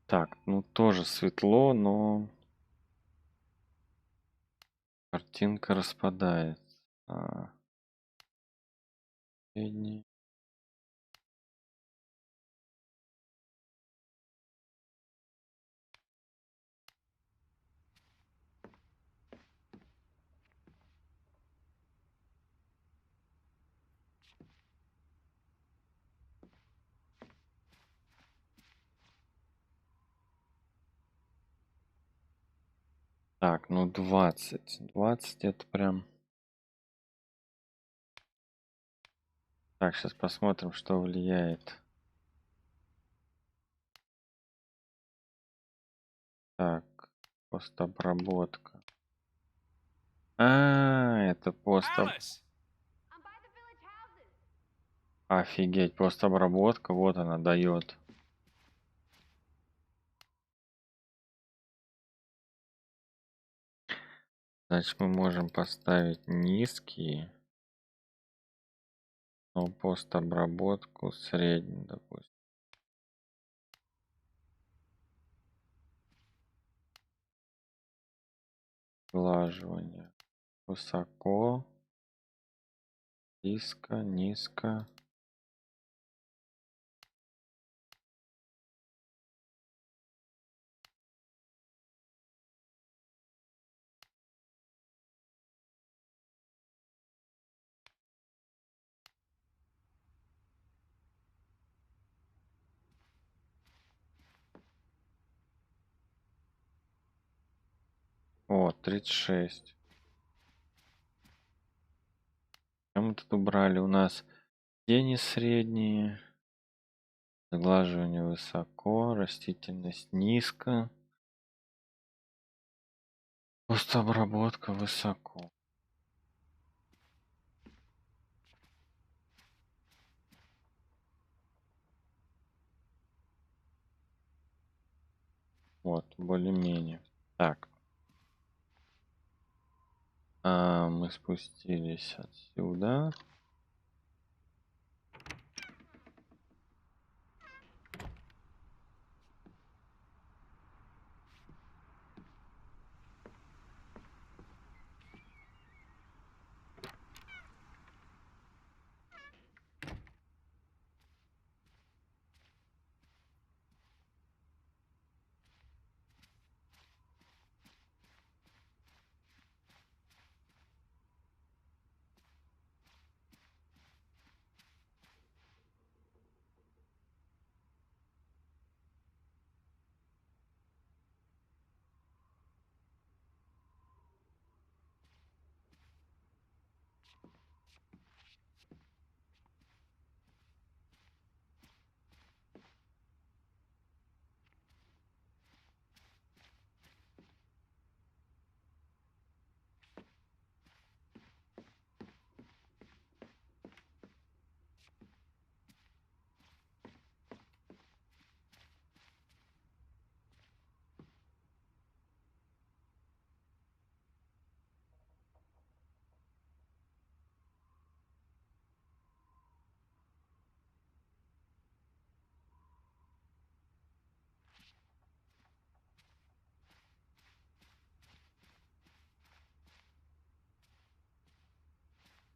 Так, ну тоже светло, но картинка распадается. Средний. Так, ну 20. 20 это прям Так, сейчас посмотрим, что влияет. Так, постобработка. Это Alice! Офигеть, постобработка, вот она дает. Значит, мы можем поставить низкие, но постобработку средний, допустим. Сглаживание высоко, низко, низко. О, 36. Что мы тут убрали? У нас тени средние, сглаживание высоко, растительность низко, постобработка высоко. Вот, более-менее. Так. Мы спустились отсюда.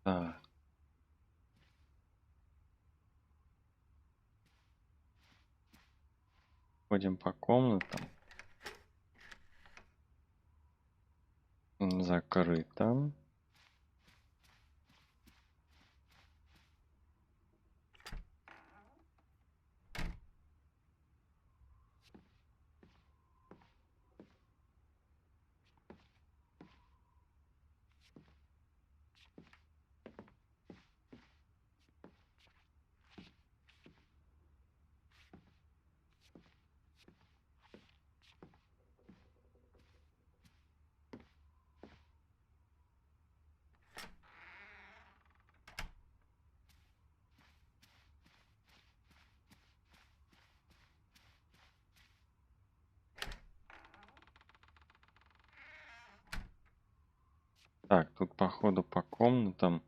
Так. Ходим по комнатам. Закрыто. Так, тут походу по комнатам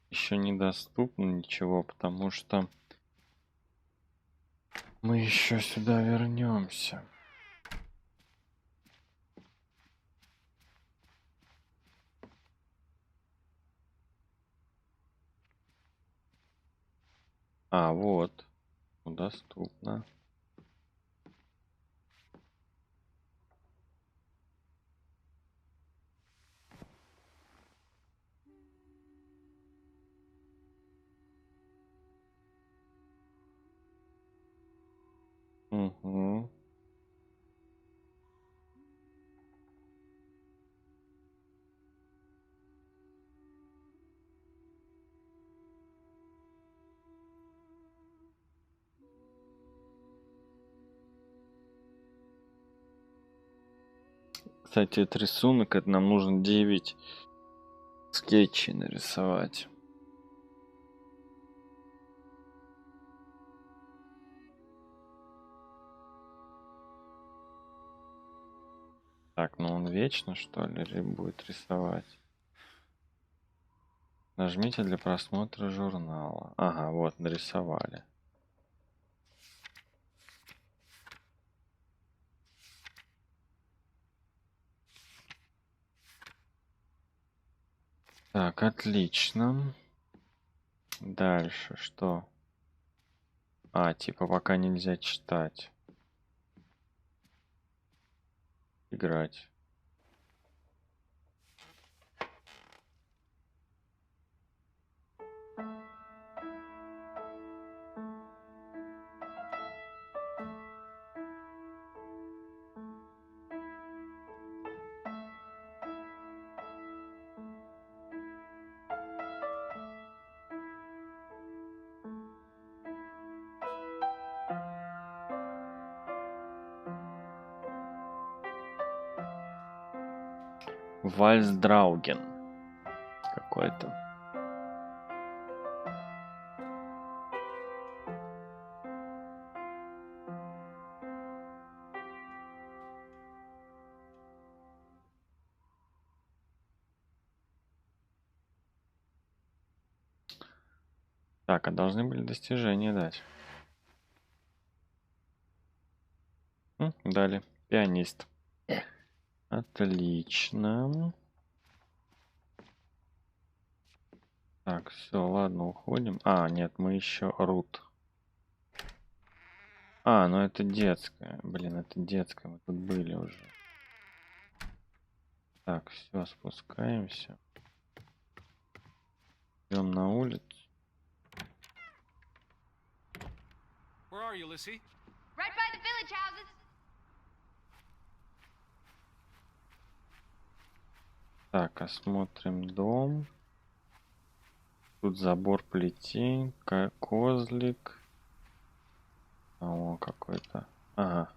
еще недоступно ничего, потому что мы еще сюда вернемся. Вот, доступно. Угу. Кстати, это рисунок, это нам нужно 9 скетчей нарисовать. Так, ну он вечно, что ли, будет рисовать? Нажмите для просмотра журнала. Ага, вот, нарисовали. Так, отлично. Дальше что? А, типа пока нельзя читать. Играть. Вальс Драуген какой-то. Так, а должны были достижения дать. Дали. Пианист. Отлично. Так, все, ладно, уходим. А, нет, мы еще рут. А, ну это детская. Блин, это детская. Мы тут были уже. Так, все, спускаемся. Идем на улицу. Where are you, Lissy? Right by the village houses. Так, осмотрим дом. Тут забор плетень, козлик. О, какой-то. Ага.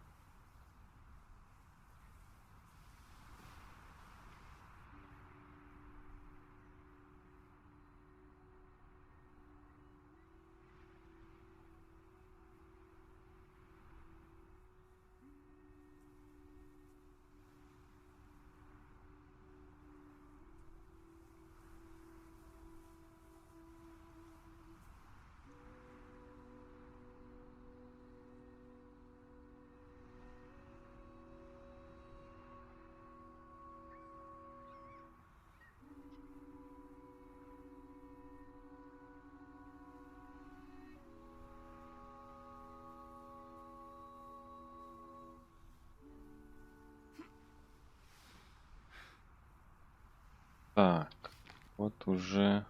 Так, вот уже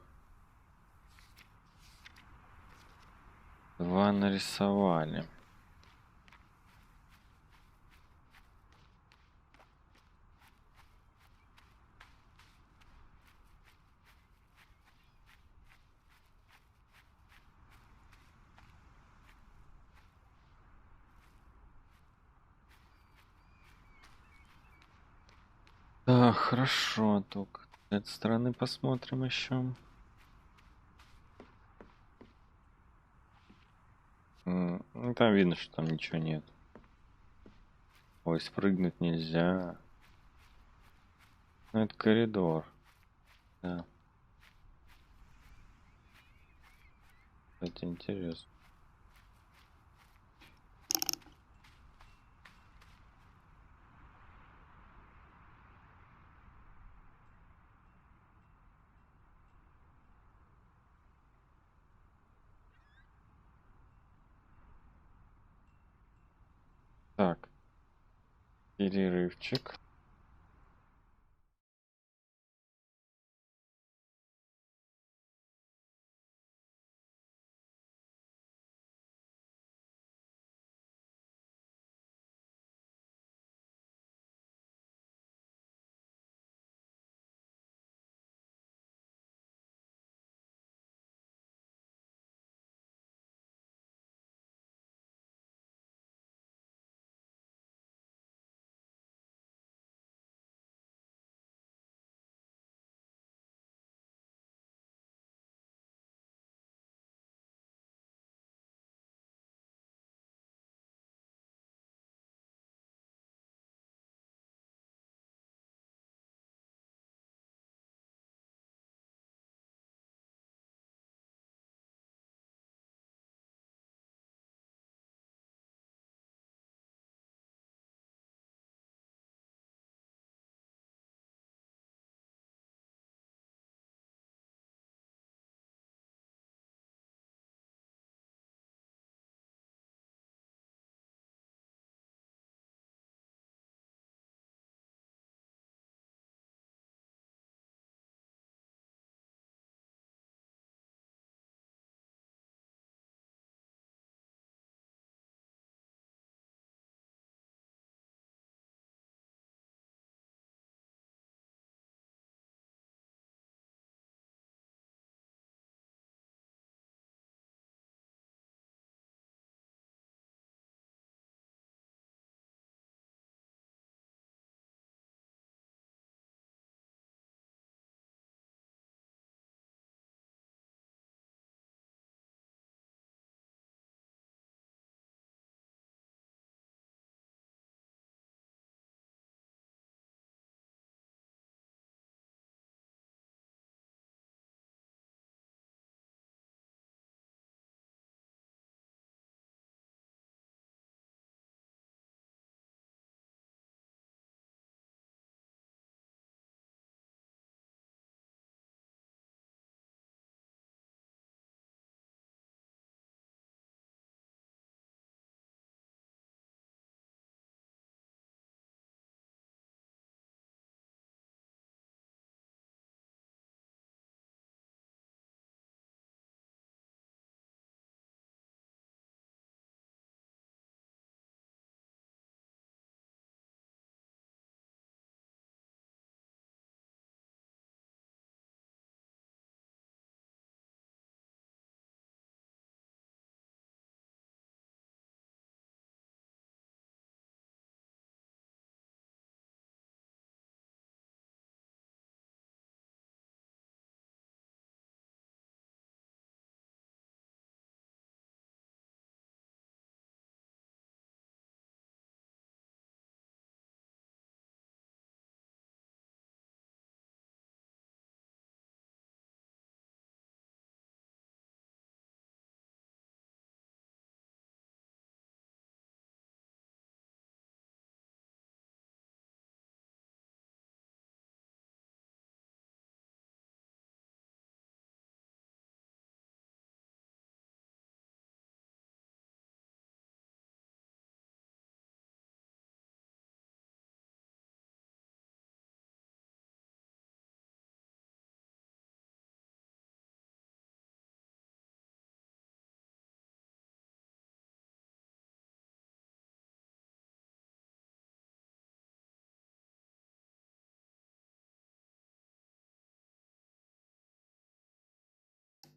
2 нарисовали. Да, хорошо, только с этой стороны посмотрим еще. Ну, там видно, что там ничего нет. Ой, спрыгнуть нельзя. Ну, это коридор. Да. Это интересно. Так, перерывчик.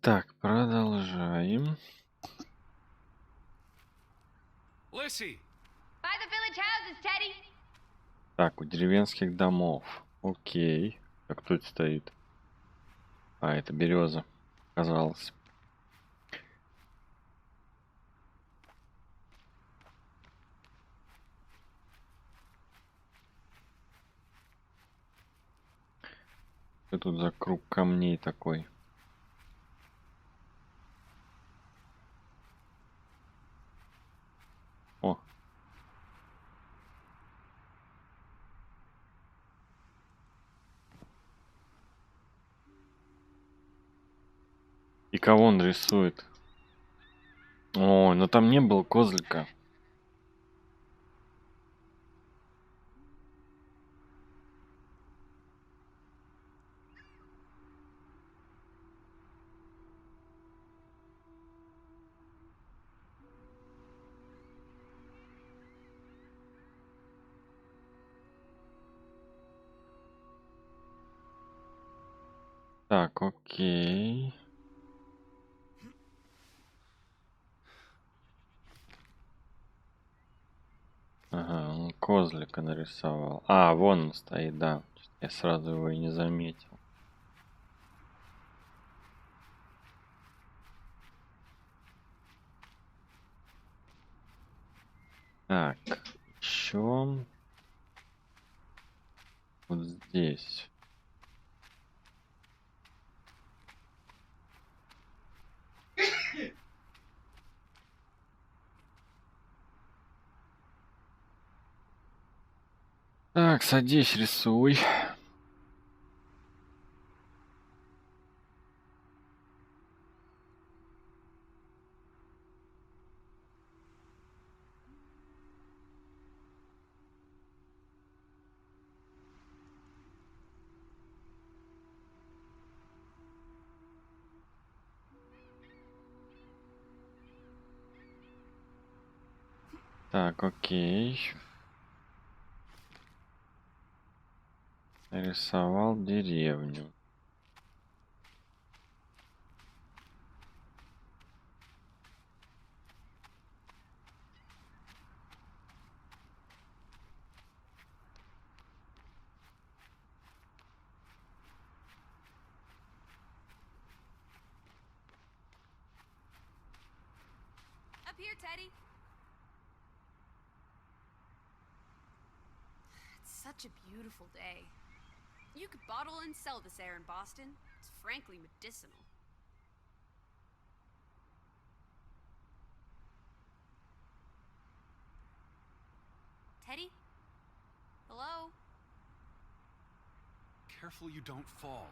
Так, продолжаем. Lissy! By the village houses, Teddy. Так, у деревенских домов. Окей. А кто это стоит? А, это береза. Казалось. Что тут за круг камней такой? О. И кого он рисует? Ой, но там не было козлика. Так, окей. Ага, он козлика нарисовал. А, вон он стоит, да. Я сразу его и не заметил. Так, еще вот здесь. Так, садись, рисуй. Так, окей. Нарисовал деревню. Up here, Teddy. It's such a beautiful day. You could bottle and sell this air in Boston. It's frankly medicinal. Teddy? Hello? Careful you don't fall.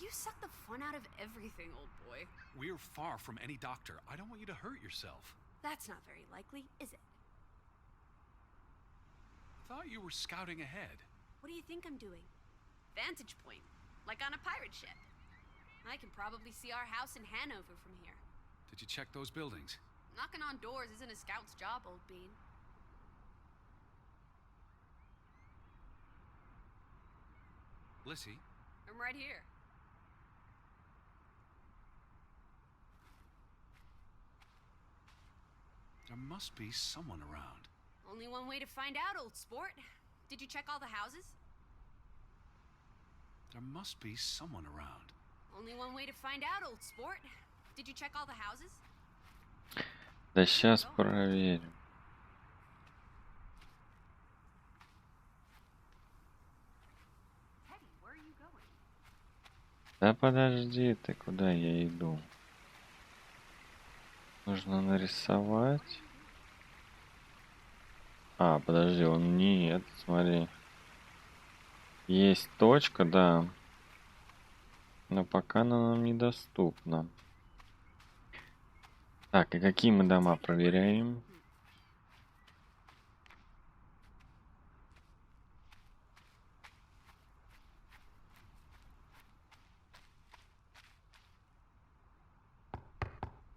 You suck the fun out of everything, old boy. We're far from any doctor. I don't want you to hurt yourself. That's not very likely, is it? Thought you were scouting ahead. What do you think I'm doing? Vantage point, like on a pirate ship. I can probably see our house in Hanover from here. Did you check those buildings? Knocking on doors isn't a scout's job, old bean. Lissy? I'm right here. There must be someone around. Only one way to find out, old sport. Did you check all the houses? There must be someone around. Only one way to find out, old sport. Did you check all the houses? Да сейчас проверим. Teddy, where are you going? Да подожди ты, куда я иду? Нужно нарисовать. А, подожди, он нет, смотри. Есть точка, да. Но пока она нам недоступна. Так, и какие мы дома проверяем?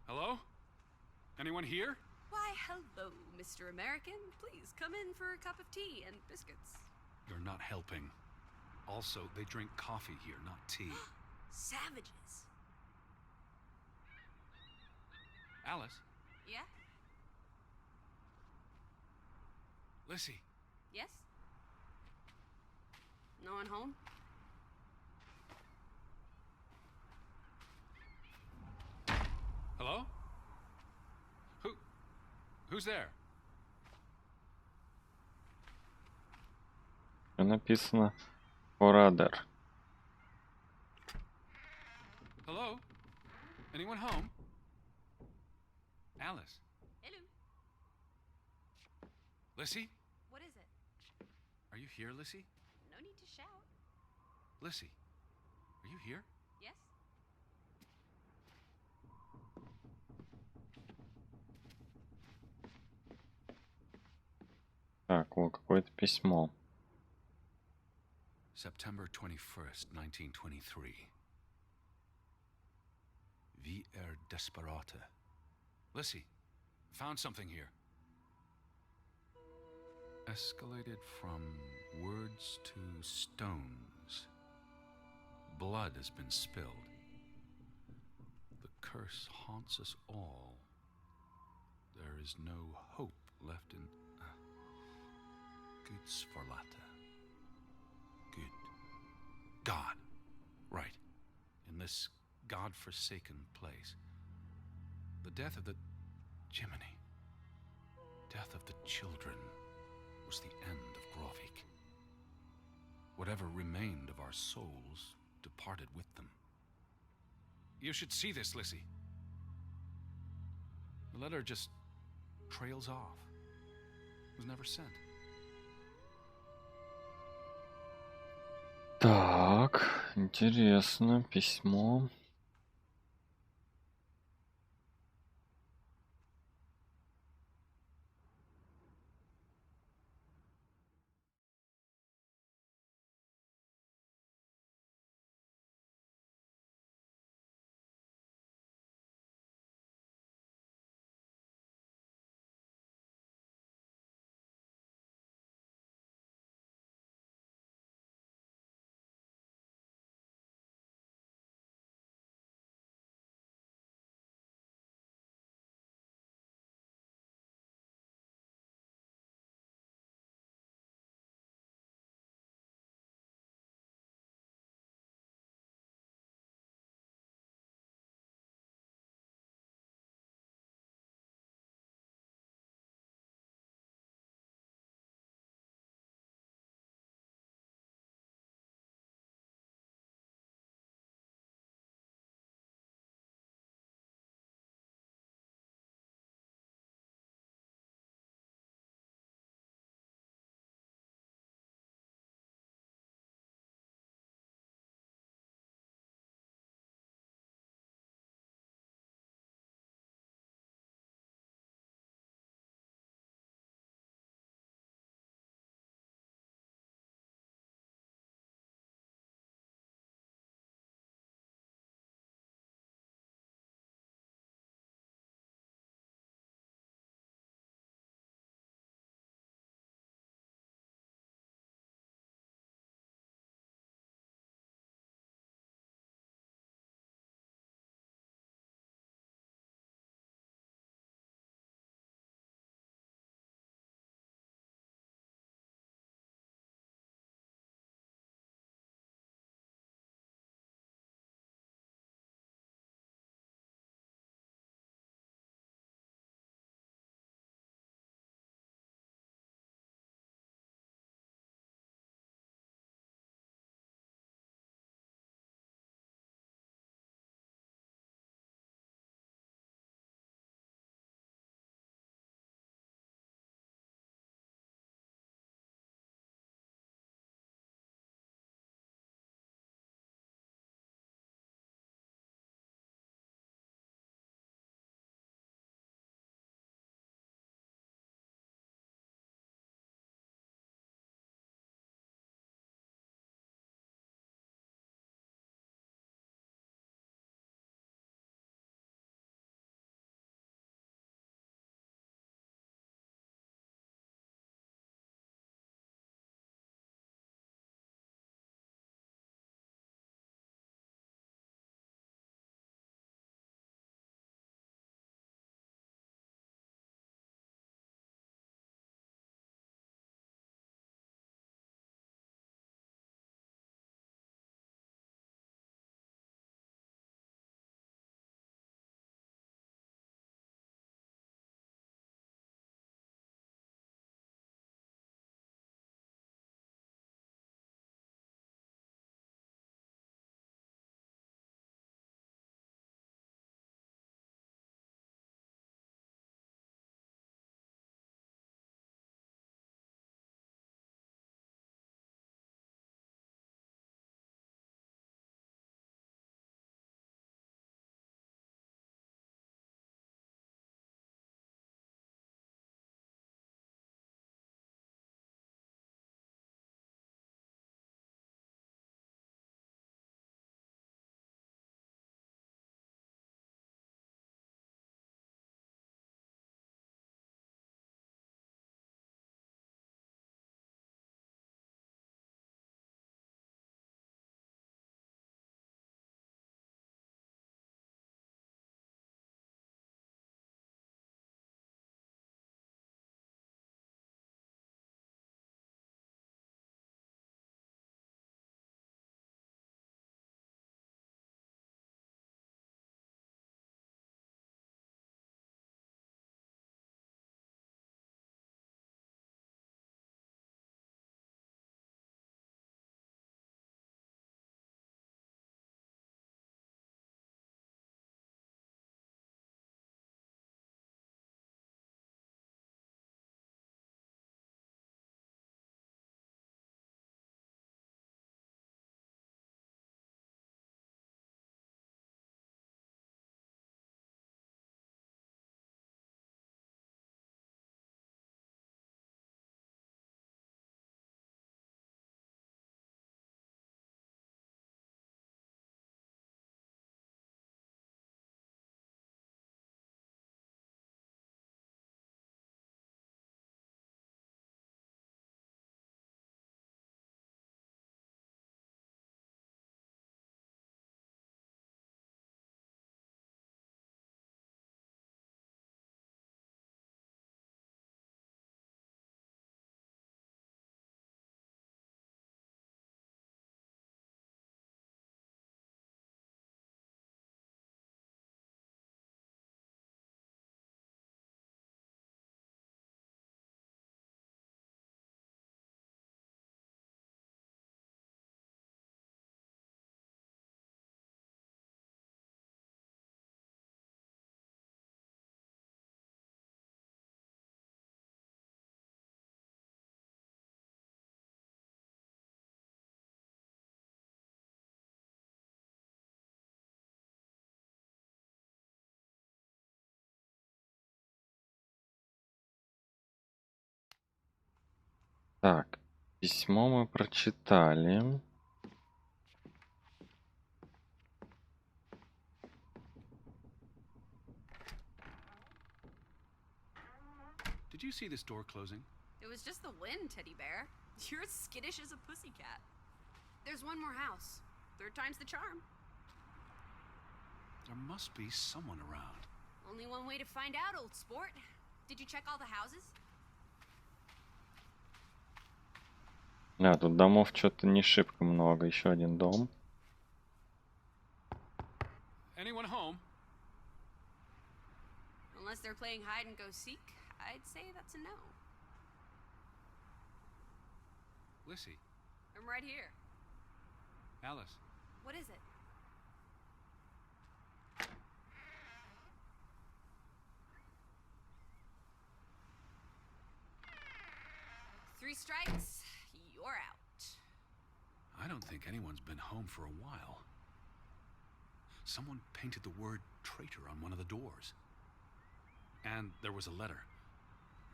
Hello? Anyone here? Why, hello, Mr. American. Please come in for a cup of tea and biscuits. You're not helping. Also, they drink coffee here, not tea. Savages. Alice? Yeah? Lissy? Yes? No one home? Hello? Who's there? Написано Forader. Hello? Anyone home? Alice? Hello. Lissy? What is it? Are you here, Lissy? No need to shout. Lissy? Are you here? Yes? Так, о, какое-то письмо. September 21st, 1923. Vi desperata. Lissy, found something here. Escalated from words to stones. Blood has been spilled. The curse haunts us all. There is no hope left in Gudsforlata. Good. God. Right. In this God-forsaken place. The death of the Jiminy. Death of the children was the end of Grovik. Whatever remained of our souls departed with them. You should see this, Lissy. The letter just trails off. Was never sent. Так, интересно, письмо. Так, письмо мы прочитали. Did you see this door closing? It was just the wind, Teddy Bear. You're as skittish as a pussycat. There's one more house. Third time's the charm. There must be someone around. Only one way to find out, old sport. Did you check all the houses? Да, тут домов что-то не шибко много. Еще один дом. Anyone home? Unless they're playing hide and go seek, I'd say that's a no. Lissy. I'm right here. Alice. What is it? Three strikes, you're out. I don't think anyone's been home for a while. Someone painted the word traitor on one of the doors. And there was a letter.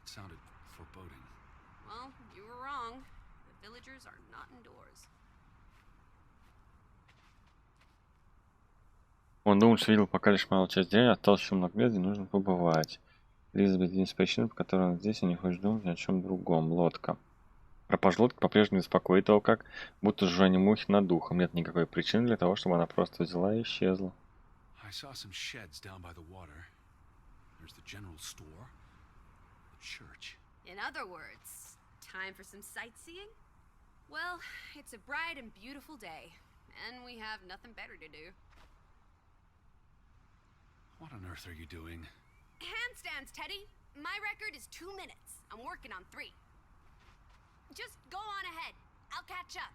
It sounded foreboding. Well, you were wrong. The villagers are not indoors. Он думает, что видел пока лишь малую часть деревни, осталось еще много лет, где нужно побывать. Элизабет, единственная причина, по которой он здесь, и не хочет думать ни о чем другом. Лодка. Пропажа лодки по-прежнему беспокоит его, как будто жужжание мухи над духом. Нет никакой причины для того, чтобы она просто взяла и исчезла. I saw some sheds down by the water. There's the general store, the church. In other words, time for some sightseeing? Well, it's a bright and beautiful day, and we have nothing better to do. What on earth are you doing? Handstands, Teddy! My record is 2 minutes. I'm working on 3. Just go on ahead. I'll catch up.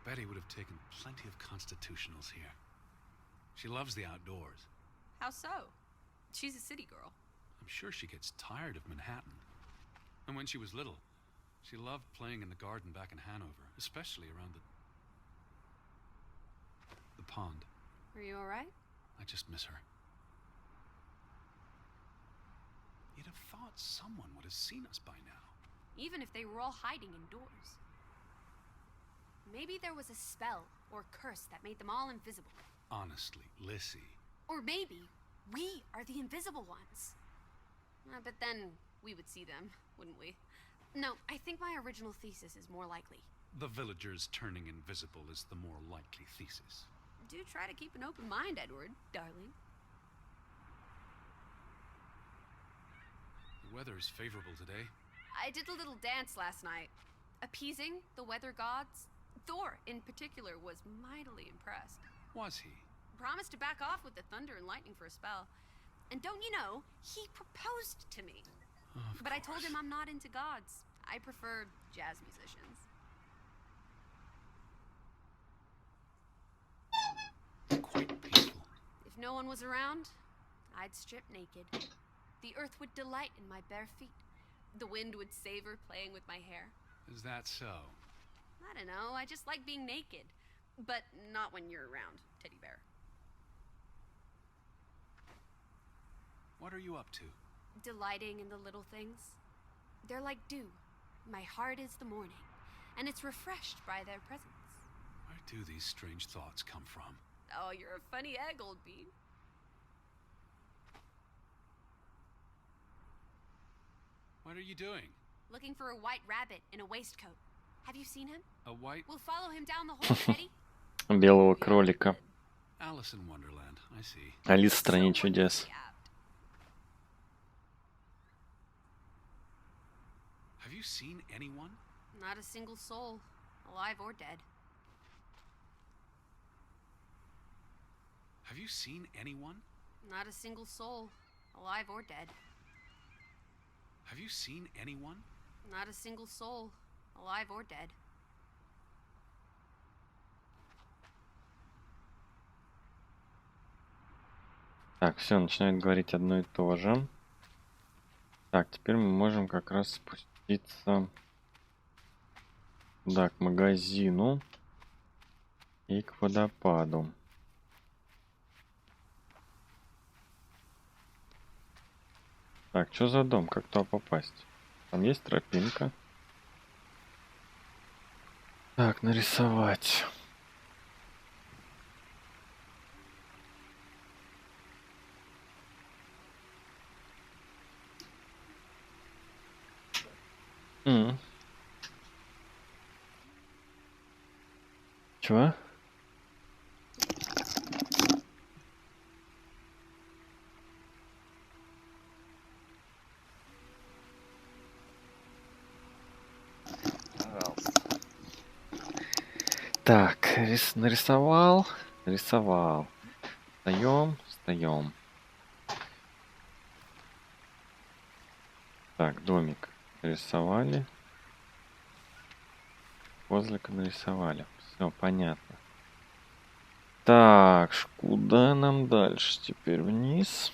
Betty would have taken plenty of constitutionals here. She loves the outdoors. How so? She's a city girl. I'm sure she gets tired of Manhattan. And when she was little, she loved playing in the garden back in Hanover, especially around the pond. Are you all right? I just miss her. You'd have thought someone would have seen us by now. Even if they were all hiding indoors. Maybe there was a spell or curse that made them all invisible. Honestly, Lissy. Or maybe we are the invisible ones. But then we would see them, wouldn't we? No, I think my original thesis is more likely. The villagers turning invisible is the more likely thesis. Do try to keep an open mind, Edward, darling. The weather is favorable today. I did a little dance last night, appeasing the weather gods. Thor, in particular, was mightily impressed. Was he? Promised to back off with the thunder and lightning for a spell. And don't you know, he proposed to me. But I told him I'm not into gods. I prefer jazz musicians. Quite peaceful. If no one was around, I'd strip naked. The earth would delight in my bare feet. The wind would savor playing with my hair. Is that so? I don't know, I just like being naked. But not when you're around, Teddy Bear. What are you up to? Delighting in the little things. They're like dew. My heart is the morning, and it's refreshed by their presence. Where do these strange thoughts come from? Oh, you're a funny egg, old bean. What are you doing? Looking for a white rabbit in a waistcoat. Have you seen him? A white We'll follow him down the hole, Teddy. Белого кролика. Alice in Wonderland, I see. Алиса в стране чудес. Have you seen anyone? Not a single soul, alive or dead. Have you seen anyone? Not a single soul, alive or dead. Have you seen anyone? Not a single soul, alive or dead. Так, все, начинает говорить одно и то же. Так, теперь мы можем как раз спуститься туда, к магазину и к водопаду. Так, что за дом? Как туда попасть? Там есть тропинка. Так, нарисовать. М. Чего? Так, нарисовал. Нарисовал. Встаем. Так, домик нарисовали. Козлика нарисовали. Все понятно. Так, куда нам дальше? Теперь вниз.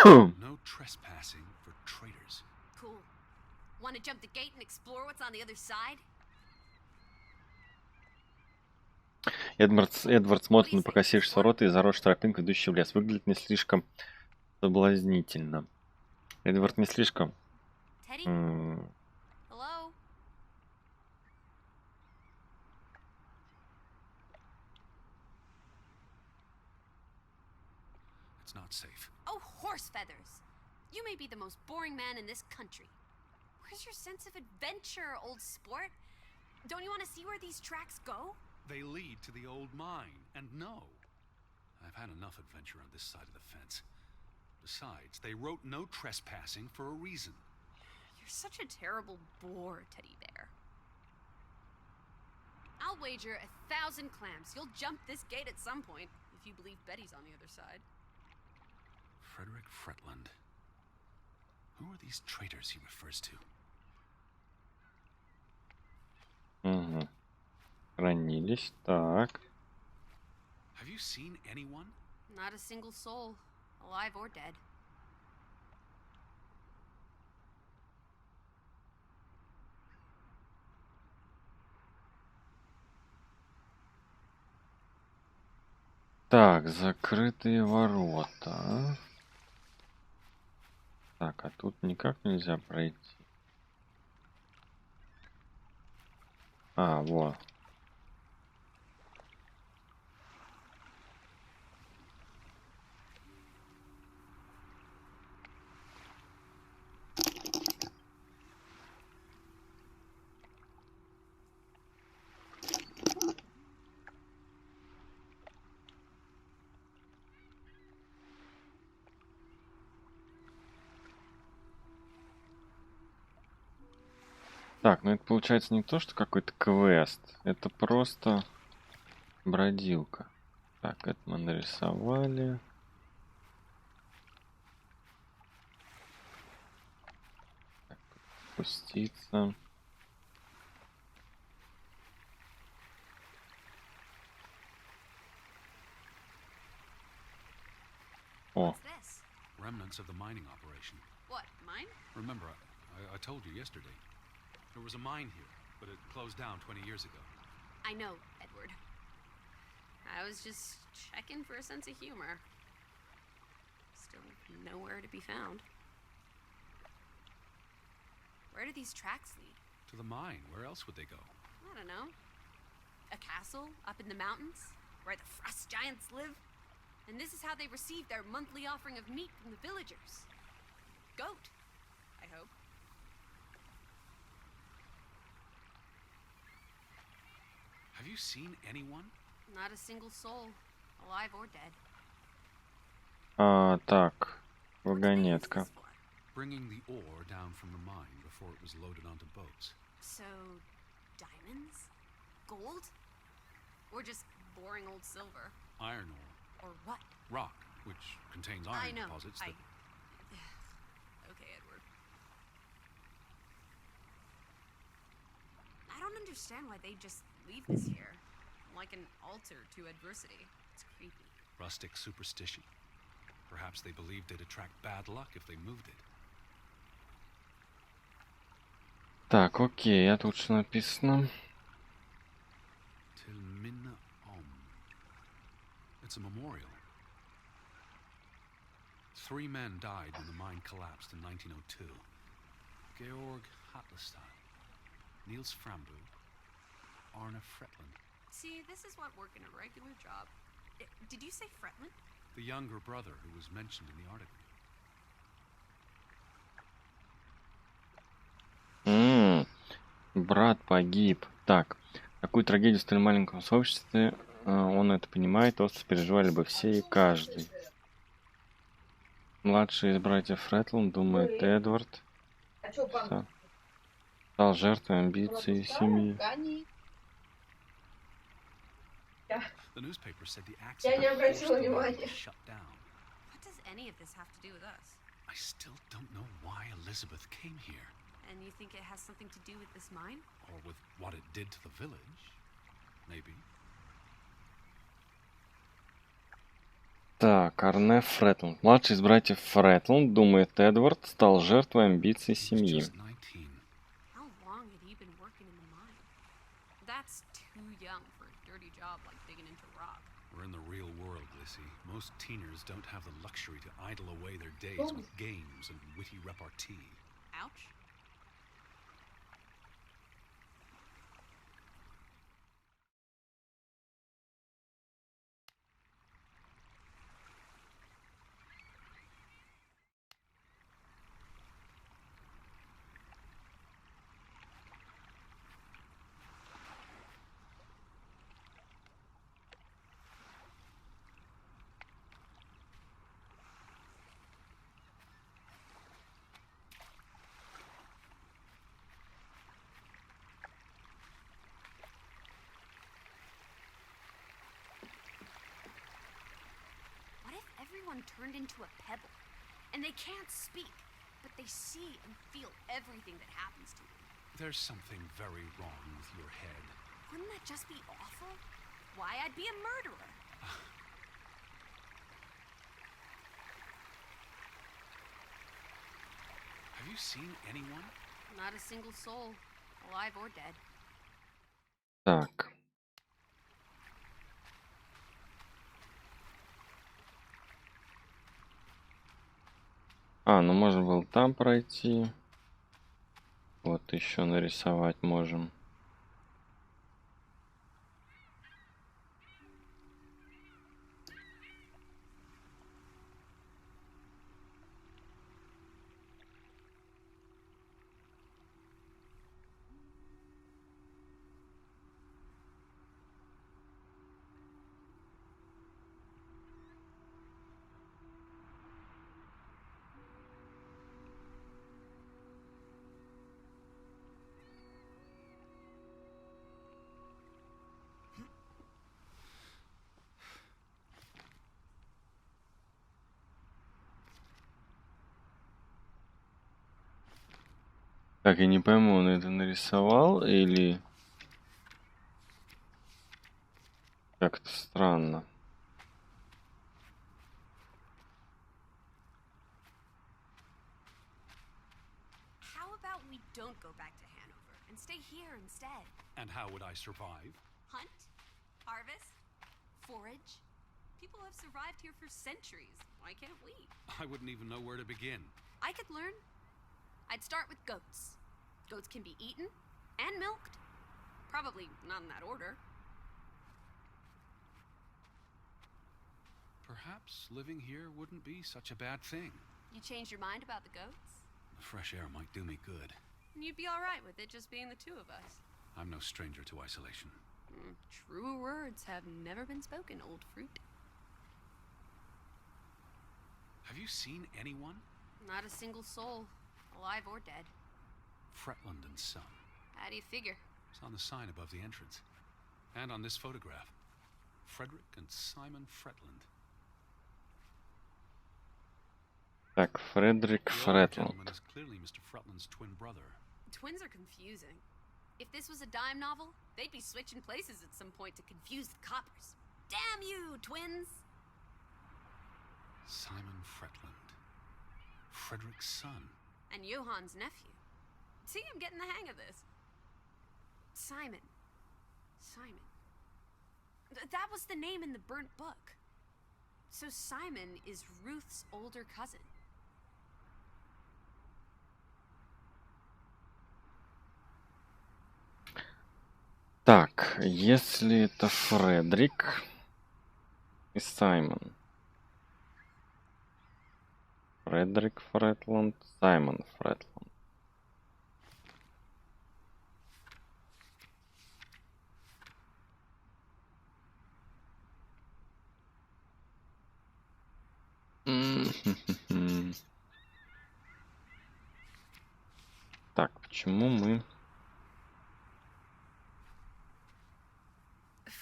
No trespassing for traitors. Cool. Want to jump the gate and explore what's on the other side? Эдвард смотрит на покосившиеся ворота и заросшую тропинку, идущую в лес. Выглядит не слишком соблазнительно. Эдвард не слишком... Teddy? м, Hello? It's not safe. Oh, horse feathers! You may be the most boring man in this country. Where's your sense of adventure, old sport? Don't you want to see where these tracks go? They lead to the old mine, and no. I've had enough adventure on this side of the fence. Besides, they wrote no trespassing for a reason. You're such a terrible bore, Teddy Bear. I'll wager 1,000 clams you'll jump this gate at some point, if you believe Betty's on the other side. Frederick Fretland. Who are these traitors he refers to? Угу. Хранились. Так. Have you seen anyone? Not a single soul, alive or dead. Так, закрытые ворота. Так, а тут никак нельзя пройти. А, вот. Так, ну это получается не то, что какой-то квест. Это просто бродилка. Так, это мы нарисовали. Так, спуститься. О, What's this? Remnants of the mining operation. What, mine? Remember, I told you yesterday. There was a mine here, but it closed down 20 years ago. I know, Edward. I was just checking for a sense of humor. Still nowhere to be found. Where do these tracks lead? To the mine. Where else would they go? I don't know. A castle up in the mountains where the frost giants live? And this is how they receive their monthly offering of meat from the villagers. Goat, I hope. Have you seen anyone? Not a single soul, alive or dead. так, What do they use вагонетка. this for? Bringing the ore down from the mine before it was loaded onto boats. So, diamonds? Gold? Or just boring old silver? Iron ore. Or what? Rock, which contains I iron know. deposits that... Okay, Edward. I don't understand why they just leave this here, like an altar to adversity. It's creepy. Rustic superstition. Perhaps they believed they'd attract bad luck if they moved it. Так, окей, а тут что написано? Till Minna Om. It's a memorial. 3 men died when the mine collapsed in 1902. Georg Hatlestein, Niels Frambu, Arne Fretland. See, this is what working a regular job. Did you say Fretland? The younger brother who was mentioned in the article. Брат погиб. Так, такую трагедию в столь маленьком сообществе, он это понимает, остро переживали бы все и каждый. Младший из братьев Фретланд, думает Эдвард, стал жертвой амбиций семьи. The newspaper said the accident forced the mine to shut down. What does any of this have to do with us? I still don't know why Elizabeth came here. And you think it has something to do with this mine? Or with what it did to the village. Maybe. Так, Арне Фретланд. Младший из братьев Фретланд, думает Эдвард, стал жертвой амбиций семьи. Just 19. How long had he been working in the mine? That's too young for a dirty job like digging into rock. We're in the real world, Lissy. Most teeners don't have the luxury to idle away their days with games and witty repartee. Ouch. What if everyone turned into a pebble? And they can't speak, but they see and feel everything that happens to them. There's something very wrong with your head. Wouldn't that just be awful? Why, I'd be a murderer. Have you seen anyone? Not a single soul, alive or dead. Так. Ну можно было там пройти. Вот еще нарисовать можем. Так, я не пойму, он это нарисовал или... Как-то странно. How about we don't go back to Hanover and stay here instead? And how would I survive? Hunt, harvest, forage. People have survived here for centuries. Why can't we? I wouldn't even know where to begin. I could learn. I'd start with goats. Goats can be eaten and milked. Probably not in that order. Perhaps living here wouldn't be such a bad thing. You changed your mind about the goats? The fresh air might do me good. And you'd be all right with it just being the two of us. I'm no stranger to isolation. Truer words have never been spoken, old fruit. Have you seen anyone? Not a single soul, alive or dead. Fretland and Son. How do you figure? It's on the sign above the entrance. And on this photograph. Frederick and Simon Fretland. Так, Фредерик The older Фретланд. gentleman is clearly Mr. Fretland's twin brother. Twins are confusing. If this was a dime novel, they'd be switching places at some point to confuse the coppers. Damn you, twins! Simon Fretland. Frederick's son. And Johann's nephew. See, I'm getting the hang of this. Simon. That was the name in the burnt book. So Simon is Ruth's older cousin. Так, если это Фредерик и Саймон. Фредерик Фретланд, Саймон Фретланд. Так, почему мы...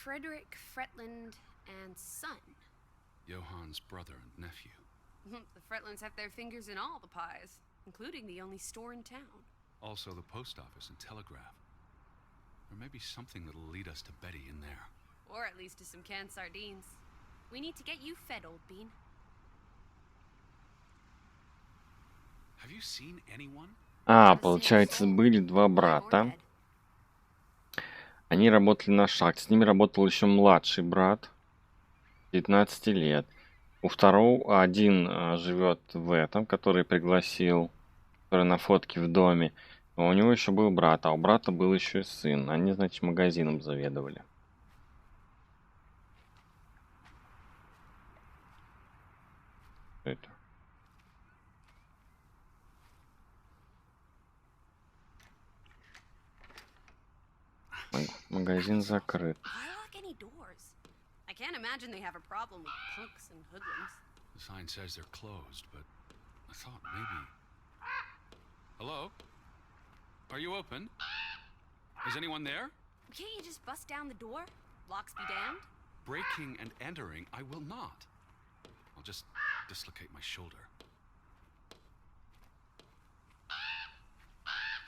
Frederick Fretland and son. Johann's brother and nephew. The Fretlands have their fingers in all the pies, including the only store in town. Also the post office and telegraph. There may be something that'll lead us to Betty in there. Or at least to some canned sardines. We need to get you fed, old bean. Have you seen anyone? Получается, были два брата. Они работали на шахте. С ними работал еще младший брат, 19 лет. У второго один живет в этом, который пригласил, который на фотке в доме. Но у него еще был брат, а у брата был еще и сын. Они, значит, магазином заведовали. Что это? Магазин закрыт. I can't imagine they have a problem with punks and hoodlums. The sign says they're closed, but I thought maybe... Hello? Are you open? Is anyone there? Can't you just bust down the door? Locks be damned. Breaking and entering, I will not. I'll just dislocate my shoulder.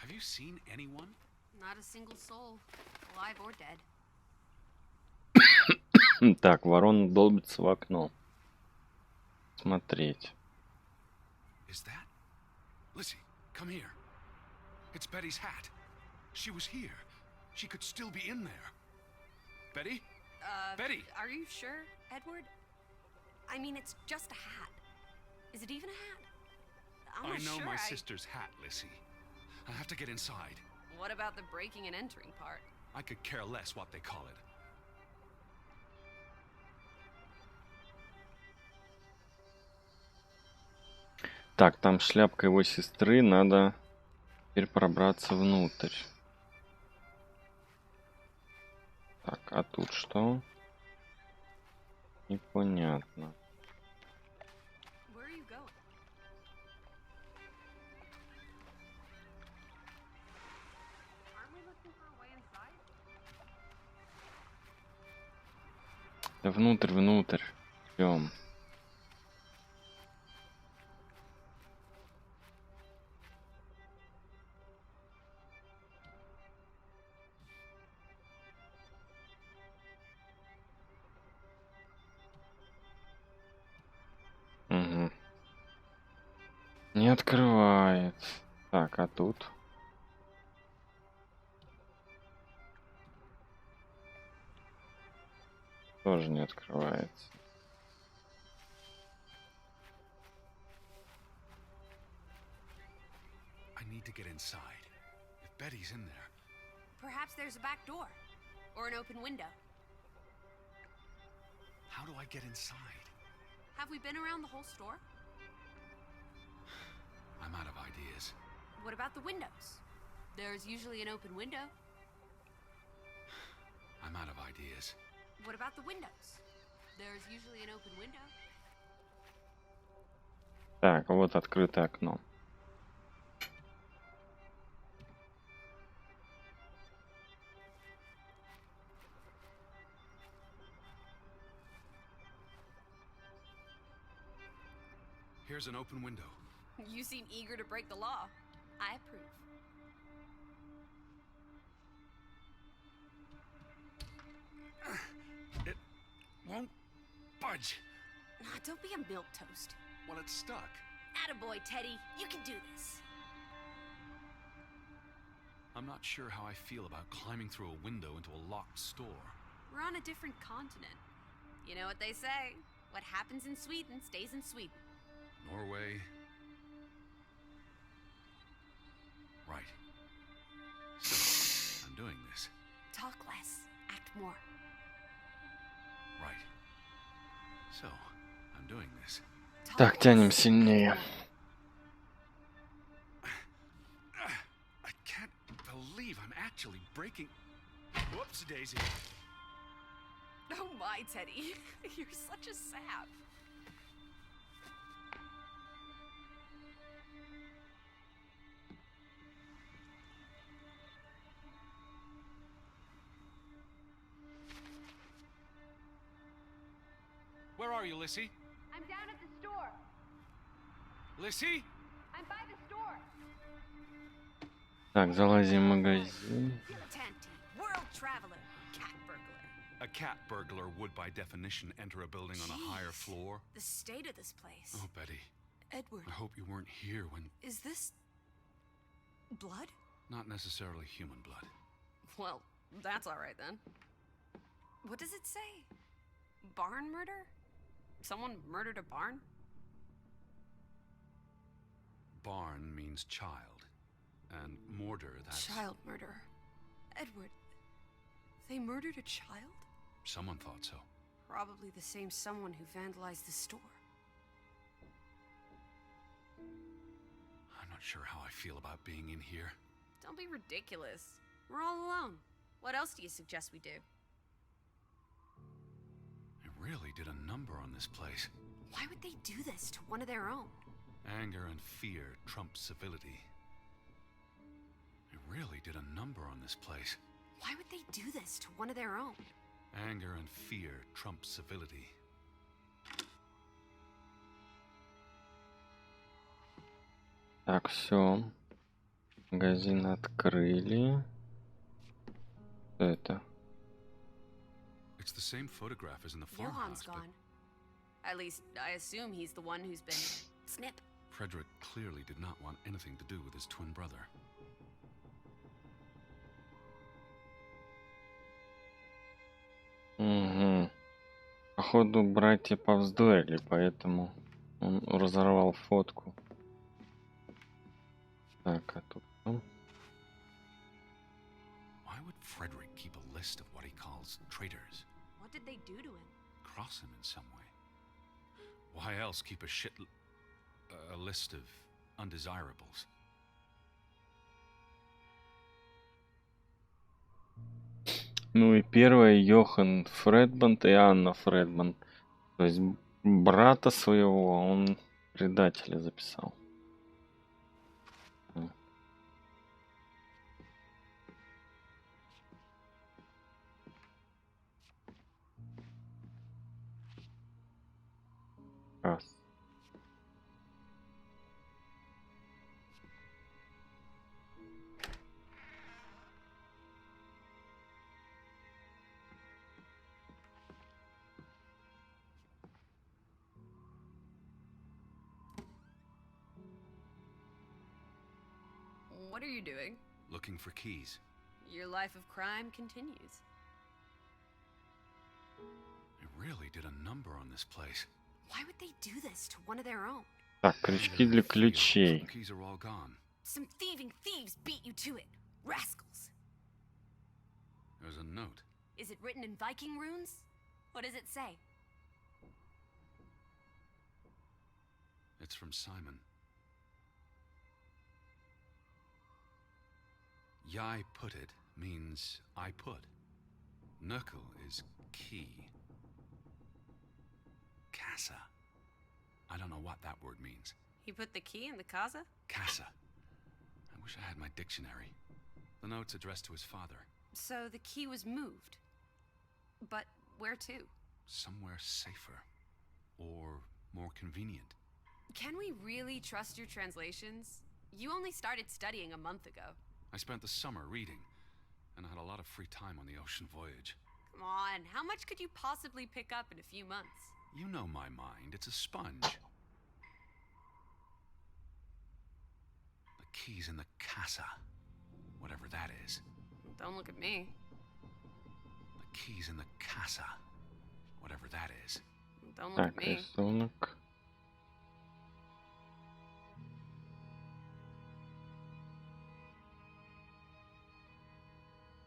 Have you seen anyone? Not a single soul, alive or dead. Так, ворона долбится в окно. Смотреть. Is that? Lizzie, come here. It's Betty's hat. She was here. She could still be in there. Betty? Betty! Are you sure, Edward? I mean, it's just a hat. Is it even a hat? I'm not I know sure my sister's hat, Lizzie. I have to get inside. What about the breaking and entering part? I could care less what they call it. Так, там шляпка его сестры, надо теперь пробраться внутрь. Так, а тут что? Непонятно. Where are you going? Aren't we looking for a way inside? Да внутрь. Идем. Угу. Не открывает. Так, а тут? Тоже не открывается. I need to get inside. If Betty's in there... Perhaps there's a back door. Or an open window. How do I get inside? Have we been around the whole store? I'm out of ideas. What about the windows? There's usually an open window. I'm out of ideas. What about the windows? There's usually an open window. Так, вот открытое окно. Here's an open window. You seem eager to break the law. I approve. won't budge. Don't be a milquetoast. Well, it's stuck. Attaboy, Teddy. You can do this. I'm not sure how I feel about climbing through a window into a locked store. We're on a different continent. You know what they say. What happens in Sweden stays in Sweden. Norway. Right. So, I'm doing this. Talk less. Act more. Right. So, I'm doing this. Talk Так, less. тянем сильнее. I can't believe I'm actually breaking... Whoops, Daisy. Oh my, Teddy. You're such a sap. Where are you, Lissy? I'm down at the store. Lissy? I'm by the store. Так, залазим в магазин. Dilettante. World traveler. Cat burglar. A cat burglar would, by definition, enter a building on a higher Jeez. floor. The state of this place. Oh, Betty, Edward, I hope you weren't here when... is this... blood? Not necessarily human blood. Well, that's alright then. What does it say? Barn murder? Someone murdered a barn? Barn means child. And mortar, that's... Child murder. Edward, they murdered a child? Someone thought so. Probably the same someone who vandalized the store. I'm not sure how I feel about being in here. Don't be ridiculous. We're all alone. What else do you suggest we do? It really did a number on this place. Why would they do this to one of their own? Anger and fear trump civility. It really did a number on this place. Why would they do this to one of their own? Anger and fear trump civility. Так, все. Магазин открыли. Что это? It's the same photograph as in the Johan's farmhouse, but gone. At least, I assume he's the one who's been... Snip. Frederick clearly did not want anything to do with his twin brother. Угу. Походу, братья повздорили, поэтому он разорвал фотку. Так, а тут... Why would Frederick keep a list of what he calls traitors? What did they do to him? Cross him in some way? Why else keep a list of undesirables? Ну и первая Йохан Фредбанд и Анна Фредбанд. То есть брата своего он предателя записал. Раз. What are you doing? Looking for keys. Your life of crime continues. It really did a number on this place. Why would they do this to one of their own? Так, крючки для ключей. The keys are all gone. Some thieving thieves beat you to it. Rascals. There's a note. Is it written in Viking runes? What does it say? It's from Simon. Yai put it means I put. Knuckle is key. Casa. I don't know what that word means. He put the key in the casa? Casa. I wish I had my dictionary. The note's addressed to his father. So the key was moved. But where to? Somewhere safer. Or more convenient. Can we really trust your translations? You only started studying a month ago. I spent the summer reading, and I had a lot of free time on the ocean voyage. Come on, how much could you possibly pick up in a few months? You know my mind. It's a sponge. The key's in the casa. Whatever that is. Don't look at me. The key's in the casa. Whatever that is. Don't look at Так, me. рисунок.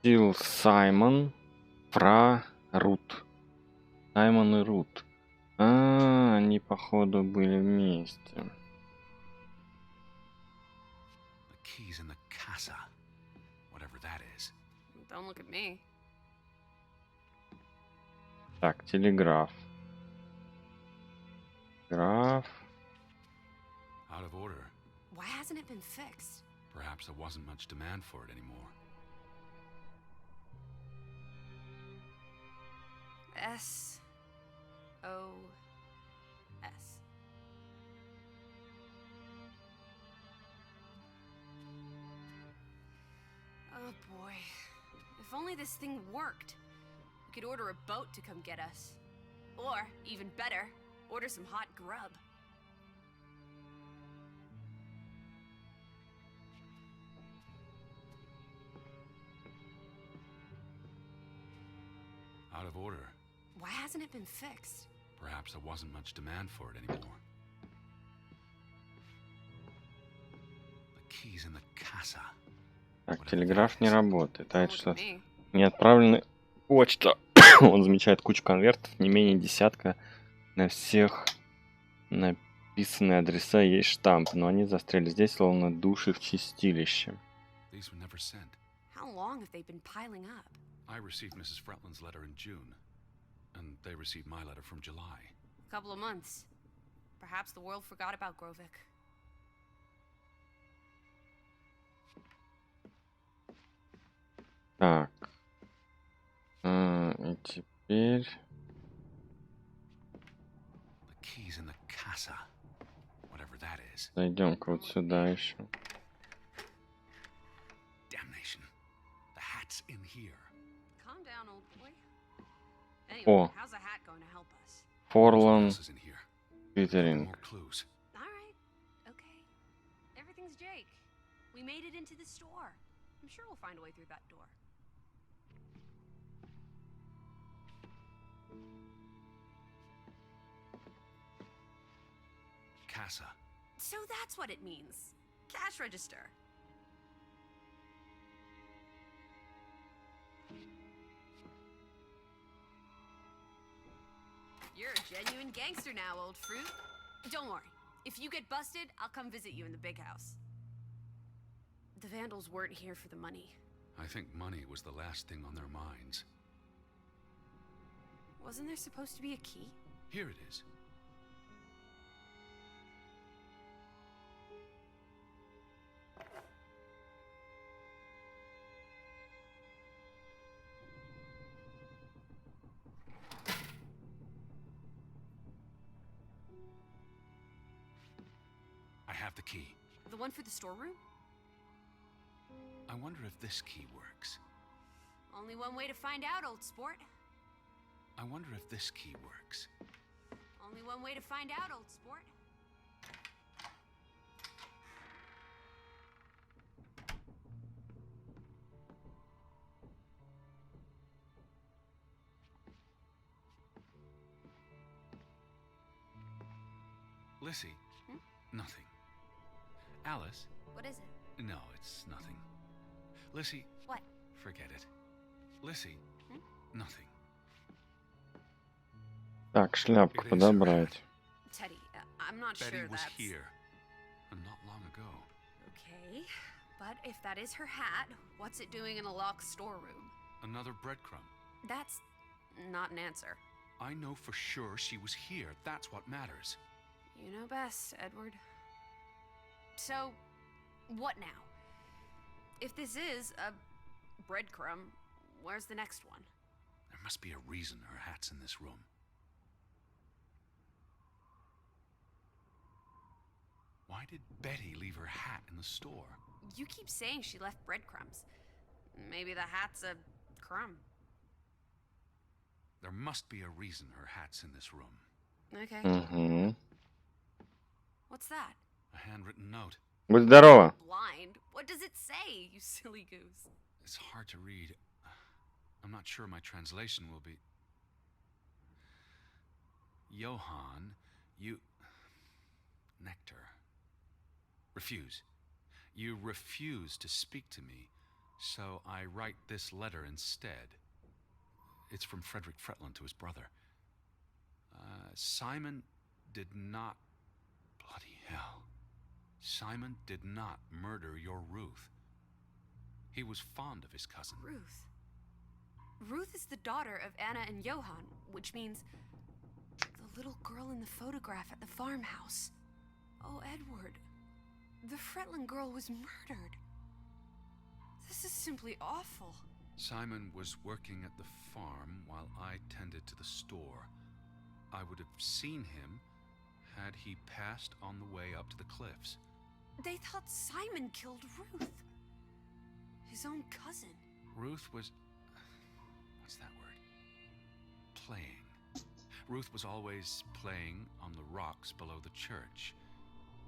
Сил Саймон, Фра, Рут. Саймон и Рут. Они походу были вместе. The key's in the casa. Whatever that is. Don't look at me. Так, телеграф. Телеграф. Out of order. Why hasn't it been fixed? Perhaps there wasn't much demand for it anymore. S-O-S. Oh boy. If only this thing worked. We could order a boat to come get us. Or, even better, order some hot grub. Out of order. Why hasn't it been fixed? Perhaps there wasn't much demand for it anymore. The key's in the casa. Так, телеграф не работает. А Don't это look что? at me. Не отправлены почта. Он замечает кучу конвертов, не менее десятка. На всех написанные адреса есть штамп, но они застряли здесь, словно души в чистилище. These were never sent. How long have they been piling up? I received Mrs. Fretland's letter in June, and they received my letter from July. A couple of months. Perhaps the world forgot about Grovik. Так. И теперь... The key's in the casa. Whatever that is. Зайдем-ка вот сюда еще. Damnation. The hat's in here. Calm down, old boy. Anyway, Oh. how's a hat going to help us? Форлан What else is in here? Питеринг. More clues. All right. Okay. Everything's Jake. We made it into the store. I'm sure we'll find a way through that door. Casa. So that's what it means. Cash register. You're a genuine gangster now, old fruit. Don't worry. If you get busted, I'll come visit you in the big house. The Vandals weren't here for the money. I think money was the last thing on their minds. Wasn't there supposed to be a key? Here it is. I have the key. The one for the storeroom? I wonder if this key works. Only one way to find out, old sport. I wonder if this key works. Only one way to find out, old sport. Lissy? Hmm? Nothing. Alice? What is it? No, it's nothing. Lissy? What? Forget it. Lissy? Hmm? Nothing. Так, шляпку подобрать. Teddy, I'm not Betty sure was that's... here. And not long ago. Okay, but if that is her hat, what's it doing in a locked storeroom? Another breadcrumb. That's not an answer. I know for sure she was here. That's what matters. You know best, Edward. So, what now? If this is a breadcrumb, where's the next one? There must be a reason her hat's in this room. Why did Betty leave her hat in the store? You keep saying she left breadcrumbs. Maybe the hat's a crumb. There must be a reason her hat's in this room. Okay. Угу. What's that? A handwritten note. Будь здорова. Blind? What does it say, you silly goose? It's hard to read. I'm not sure my translation will be... Johann, you... Nectar. Refuse. You refuse to speak to me, so I write this letter instead. It's from Frederick Fretland to his brother. Simon did not... Bloody hell. Simon did not murder your Ruth. He was fond of his cousin. Ruth. Ruth is the daughter of Anna and Johann, which means the little girl in the photograph at the farmhouse. Oh, Edward. The Fretland girl was murdered. This is simply awful. Simon was working at the farm while I tended to the store. I would have seen him had he passed on the way up to the cliffs. They thought Simon killed Ruth. His own cousin. Ruth was... what's that word? Playing. Ruth was always playing on the rocks below the church.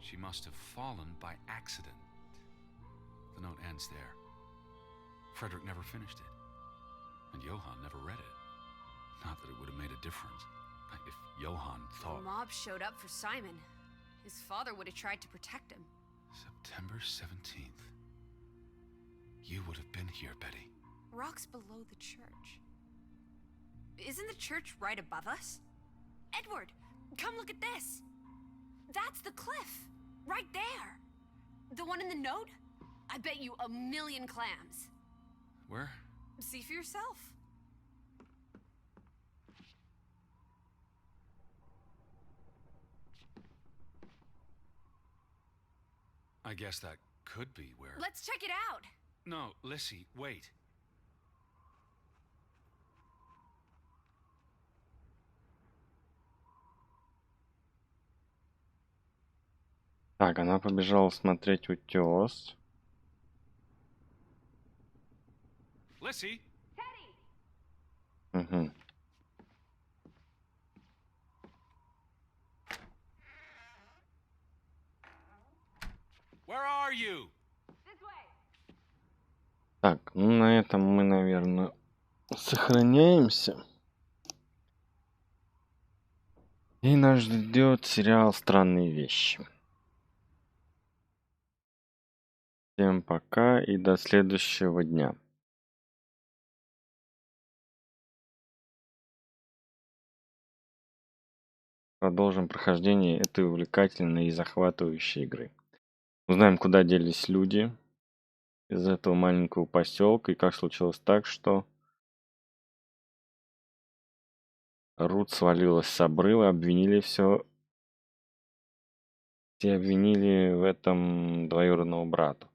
She must have fallen by accident. The note ends there. Frederick never finished it. And Johann never read it. Not that it would have made a difference. If Johann thought... The mob showed up for Simon. His father would have tried to protect him. September 17th. You would have been here, Betty. Rocks below the church. Isn't the church right above us? Edward, come look at this. That's the cliff. Right there. The one in the note? I bet you 1,000,000 clams. Where? See for yourself. I guess that could be where... Let's check it out. No, Lissy, wait. Так, она побежала смотреть утес. Lissy! Угу. Where are you? This way. Так, ну на этом мы, наверное, сохраняемся. И нас ждет сериал «Странные вещи». Всем пока и до следующего дня. Продолжим прохождение этой увлекательной и захватывающей игры. Узнаем, куда делись люди из этого маленького поселка и как случилось так, что Рут свалилась с обрыва, обвинили все обвинили в этом двоюродного брата.